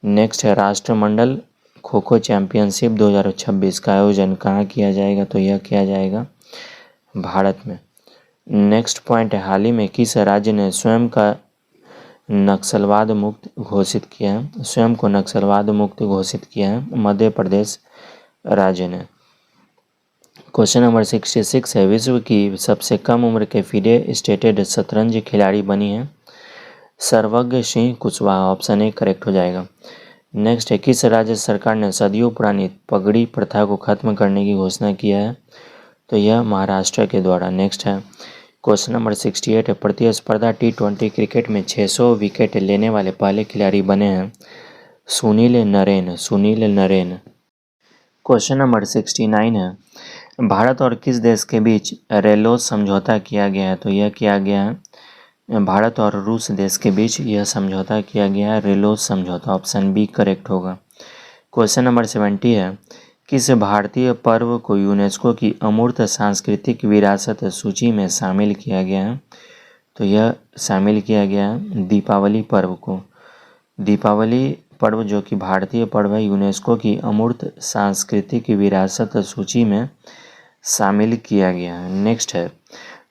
नेक्स्ट है, राष्ट्रमंडल खो खो चैंपियनशिप 2026 का आयोजन कहाँ किया जाएगा? तो यह किया जाएगा भारत में। नेक्स्ट पॉइंट है, हाल ही में किस राज्य ने स्वयं का नक्सलवाद मुक्त घोषित किया है? स्वयं को नक्सलवाद मुक्त घोषित किया है मध्य प्रदेश राज्य ने। क्वेश्चन नंबर 66 है, विश्व की सबसे कम उम्र के FIDE स्टेटेड शतरंज खिलाड़ी बनी है सर्वज्ञ Singh Kushwaha, option A correct हो जाएगा। नेक्स्ट है, किस राज्य सरकार ने सदियों पुरानी पगड़ी प्रथा को खत्म करने की घोषणा किया है? तो यह महाराष्ट्र के द्वारा। नेक्स्ट है, क्वेश्चन नंबर 68 है, प्रतिस्पर्धा T20 क्रिकेट में 600 विकेट लेने वाले पहले खिलाड़ी बने हैं सुनील नरेन। सुनील नरेन। क्वेश्चन नंबर 69 है, भारत और किस देश के बीच रेलोस समझौता किया गया है? तो यह किया गया है भारत और रूस देश के बीच यह समझौता किया गया है, रेलोस समझौता। ऑप्शन बी करेक्ट होगा। क्वेश्चन नंबर 70 है, किस भारतीय पर्व को यूनेस्को की अमूर्त सांस्कृतिक विरासत सूची में शामिल किया गया है? तो यह शामिल किया गया है दीपावली पर्व को। दीपावली पर्व जो कि भारतीय पर्व है, यूनेस्को की अमूर्त सांस्कृतिक विरासत सूची में शामिल किया गया है। नेक्स्ट है,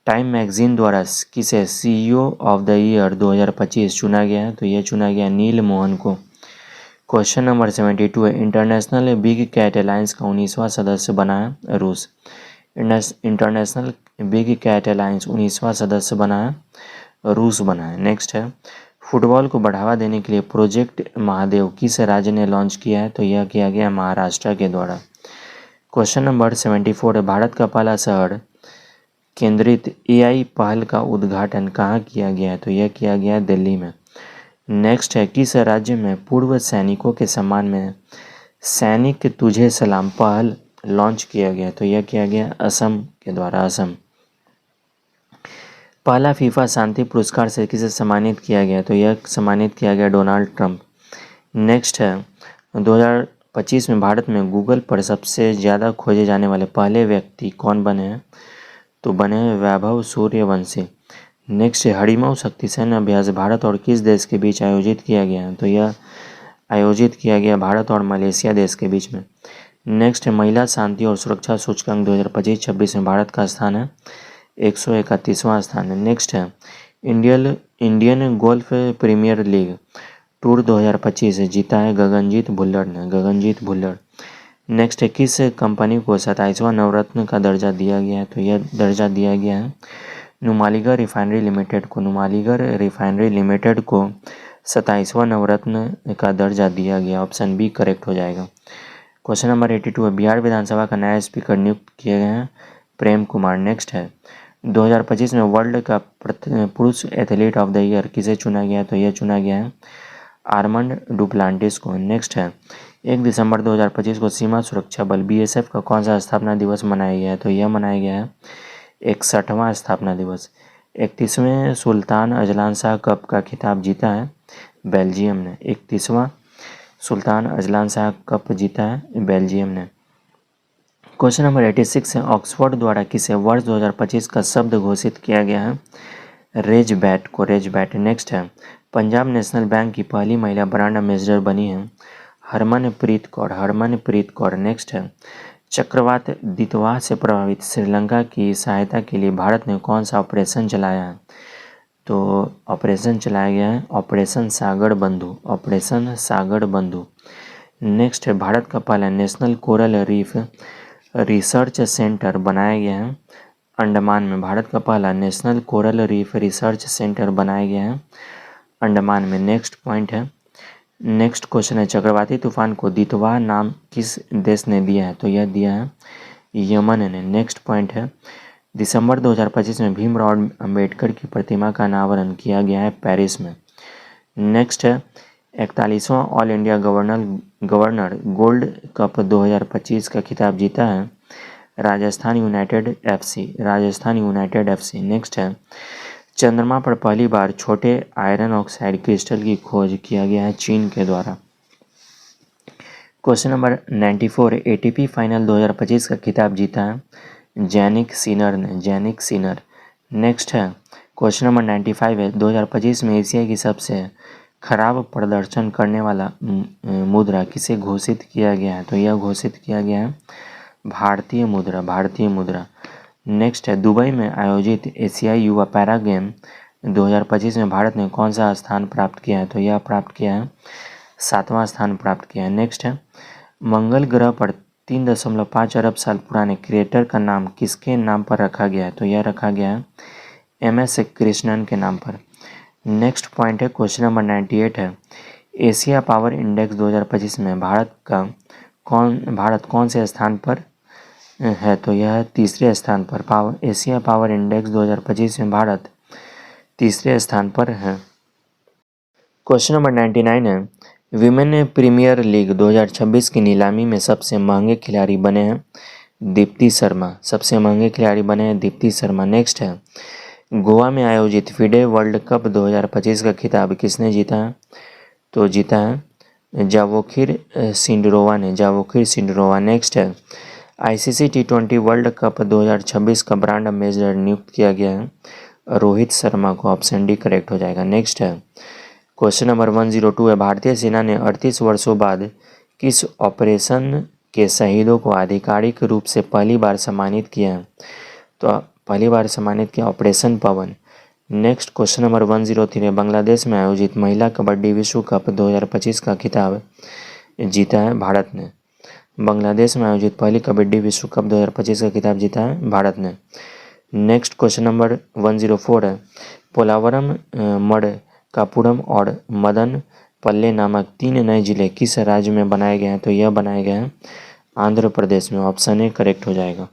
टाइम मैगजीन द्वारा किसे CEO ऑफ द ईयर 2025 चुना गया है? तो यह चुना गया नील मोहन को। क्वेश्चन नंबर 72 है, इंटरनेशनल बिग कैट अलायंस का 19वां सदस्य बना है रूस। इंटरनेशनल बिग कैट अलायंस 19वां सदस्य बना है रूस बना है। नेक्स्ट है, फुटबॉल को बढ़ावा देने के लिए प्रोजेक्ट महादेव किस राज्य ने लॉन्च किया है? तो यह किया गया महाराष्ट्र के द्वारा। क्वेश्चन नंबर 74 है, भारत का पहला शहर केंद्रित AI पहल का उद्घाटन कहाँ किया गया है? तो यह किया गया दिल्ली में। नेक्स्ट है, किस राज्य में पूर्व सैनिकों के सम्मान में सैनिक तुझे सलाम पहल लॉन्च किया गया? तो यह किया गया असम के द्वारा, असम। पहला फीफा शांति पुरस्कार से किसे सम्मानित किया गया? तो यह सम्मानित किया गया डोनाल्ड ट्रंप। नेक्स्ट है, 2025 में भारत में गूगल पर सबसे ज़्यादा खोजे जाने वाले पहले व्यक्ति कौन बने हैं? तो बने हैं वैभव सूर्यवंशी। नेक्स्ट है, हरिमऊ शक्ति सैन्य अभ्यास भारत और किस देश के बीच आयोजित किया गया है? तो यह आयोजित किया गया भारत और मलेशिया देश के बीच में। नेक्स्ट है, महिला शांति और सुरक्षा सूचकांक 2025-26 में भारत का स्थान है 131वां स्थान है। नेक्स्ट है, Indian golf premiere league tour 2025 जीता है गगनजीत भुल्लर ने, गगनजीत भुल्लर। नेक्स्ट है, किस कंपनी को 27वां नवरत्न का दर्जा दिया गया है? तो यह दर्जा दिया गया है नुमालीगढ़ रिफाइनरी लिमिटेड को। नुमालीगढ़ रिफाइनरी लिमिटेड को 27वां नवरत्न का दर्जा दिया गया। ऑप्शन बी करेक्ट हो जाएगा। क्वेश्चन नंबर 82 है, बिहार विधानसभा का नया स्पीकर नियुक्त किए गए हैं प्रेम कुमार। नेक्स्ट है, 2025 में वर्ल्ड का पुरुष एथलीट ऑफ द ईयर किसे चुना गया? तो यह चुना गया है आर्मंड डुप्लांटिस को। नेक्स्ट है, 1 दिसंबर 2025 को सीमा सुरक्षा बल BSF का कौन सा स्थापना दिवस मनाया गया है? तो यह मनाया गया है 61वां स्थापना दिवस। 31वें सुल्तान अजलान शाह कप का खिताब जीता है बेल्जियम ने। 31वां सुल्तान अजलान शाह कप जीता है बेल्जियम ने। क्वेश्चन नंबर 86 है, ऑक्सफोर्ड द्वारा किसे वर्ष 2025 का शब्द घोषित किया गया है? रेजबैट को, रेजबैट। नेक्स्ट है, पंजाब नेशनल बैंक की पहली महिला ब्रांड एम्बेसडर बनी है हरमनप्रीत कौर, हरमनप्रीत कौर। नेक्स्ट है, चक्रवात दितवाह से प्रभावित श्रीलंका की सहायता के लिए भारत ने कौन सा ऑपरेशन चलाया है? तो ऑपरेशन चलाया गया है ऑपरेशन सागर बंधु, ऑपरेशन सागर बंधु। नेक्स्ट है, भारत का पहला national coral reef research centre बनाया गया है अंडमान में। भारत का पहला national coral reef research centre बनाया गया है अंडमान में। नेक्स्ट पॉइंट है, नेक्स्ट क्वेश्चन है, चक्रवाती तूफान को दितवाह नाम किस देश ने दिया है? तो यह दिया है यमन ने। नेक्स्ट पॉइंट है, दिसंबर 2025 में भीमराव अंबेडकर की प्रतिमा का अनावरण किया गया है पेरिस में। नेक्स्ट है, 41वां All India Governor Gold Cup 2025 का खिताब जीता है Rajasthan United FC, Rajasthan United FC। Next है, चंद्रमा पर पहली बार छोटे आयरन ऑक्साइड क्रिस्टल की खोज किया गया है चीन के द्वारा। क्वेश्चन नंबर 94, ATP फाइनल 2025 का खिताब जीता है जैनिक सिनर ने, जैनिक सिनर। नेक्स्ट है, क्वेश्चन नंबर 95 है, 2025 में एशिया की सबसे खराब प्रदर्शन करने वाला मुद्रा किसे घोषित किया गया है? तो यह घोषित किया गया है भारतीय मुद्रा, भारतीय मुद्रा। नेक्स्ट है, दुबई में आयोजित एशियाई युवा पैरा गेम 2025 में भारत ने कौन सा स्थान प्राप्त किया है? तो यह प्राप्त किया है 7वां स्थान प्राप्त किया है। नेक्स्ट है, मंगल ग्रह पर 3.5 अरब साल पुराने क्रिएटर का नाम किसके नाम पर रखा गया है? तो यह रखा गया है MS कृष्णन के नाम पर। नेक्स्ट पॉइंट है क्वेश्चन नंबर 98 है, एशिया पावर इंडेक्स 2025 में भारत कौन से स्थान पर है? तो यह है तीसरे स्थान पर। एशिया पावर इंडेक्स 2025 में भारत तीसरे स्थान पर है। क्वेश्चन नंबर 99 है, विमेन प्रीमियर लीग 2026 की नीलामी में सबसे महंगे खिलाड़ी बने हैं दीप्ति शर्मा। सबसे महंगे खिलाड़ी बने हैं दीप्ति शर्मा। नेक्स्ट है, गोवा में आयोजित फिडे वर्ल्ड कप 2025 का खिताब किसने जीता है? तो जीता है जावोखिर सिंडरोवा ने। जावोखिर सिंडरोवा। नेक्स्ट है, आईसीसी टी20 वर्ल्ड कप 2026 का ब्रांड एम्बेसडर नियुक्त किया गया है रोहित शर्मा को। ऑप्शन डी करेक्ट हो जाएगा। नेक्स्ट है क्वेश्चन नंबर 102 है, भारतीय सेना ने 38 वर्षों बाद किस ऑपरेशन के शहीदों को आधिकारिक रूप से पहली बार सम्मानित किया है? तो पहली बार सम्मानित किया ऑपरेशन पवन। नेक्स्ट क्वेश्चन नंबर 103 है, बांग्लादेश में आयोजित महिला कबड्डी विश्व कप 2025 का खिताब जीता है भारत ने। बांग्लादेश में आयोजित पहली कबड्डी विश्व कप 2025 का खिताब जीता है भारत ने। नेक्स्ट क्वेश्चन नंबर 104 है, पोलावरम, मडकापुरम और मदन पल्ले नामक 3 नए जिले किस राज्य में बनाए गए हैं? तो यह बनाए गए हैं आंध्र प्रदेश में। ऑप्शन ए करेक्ट हो जाएगा।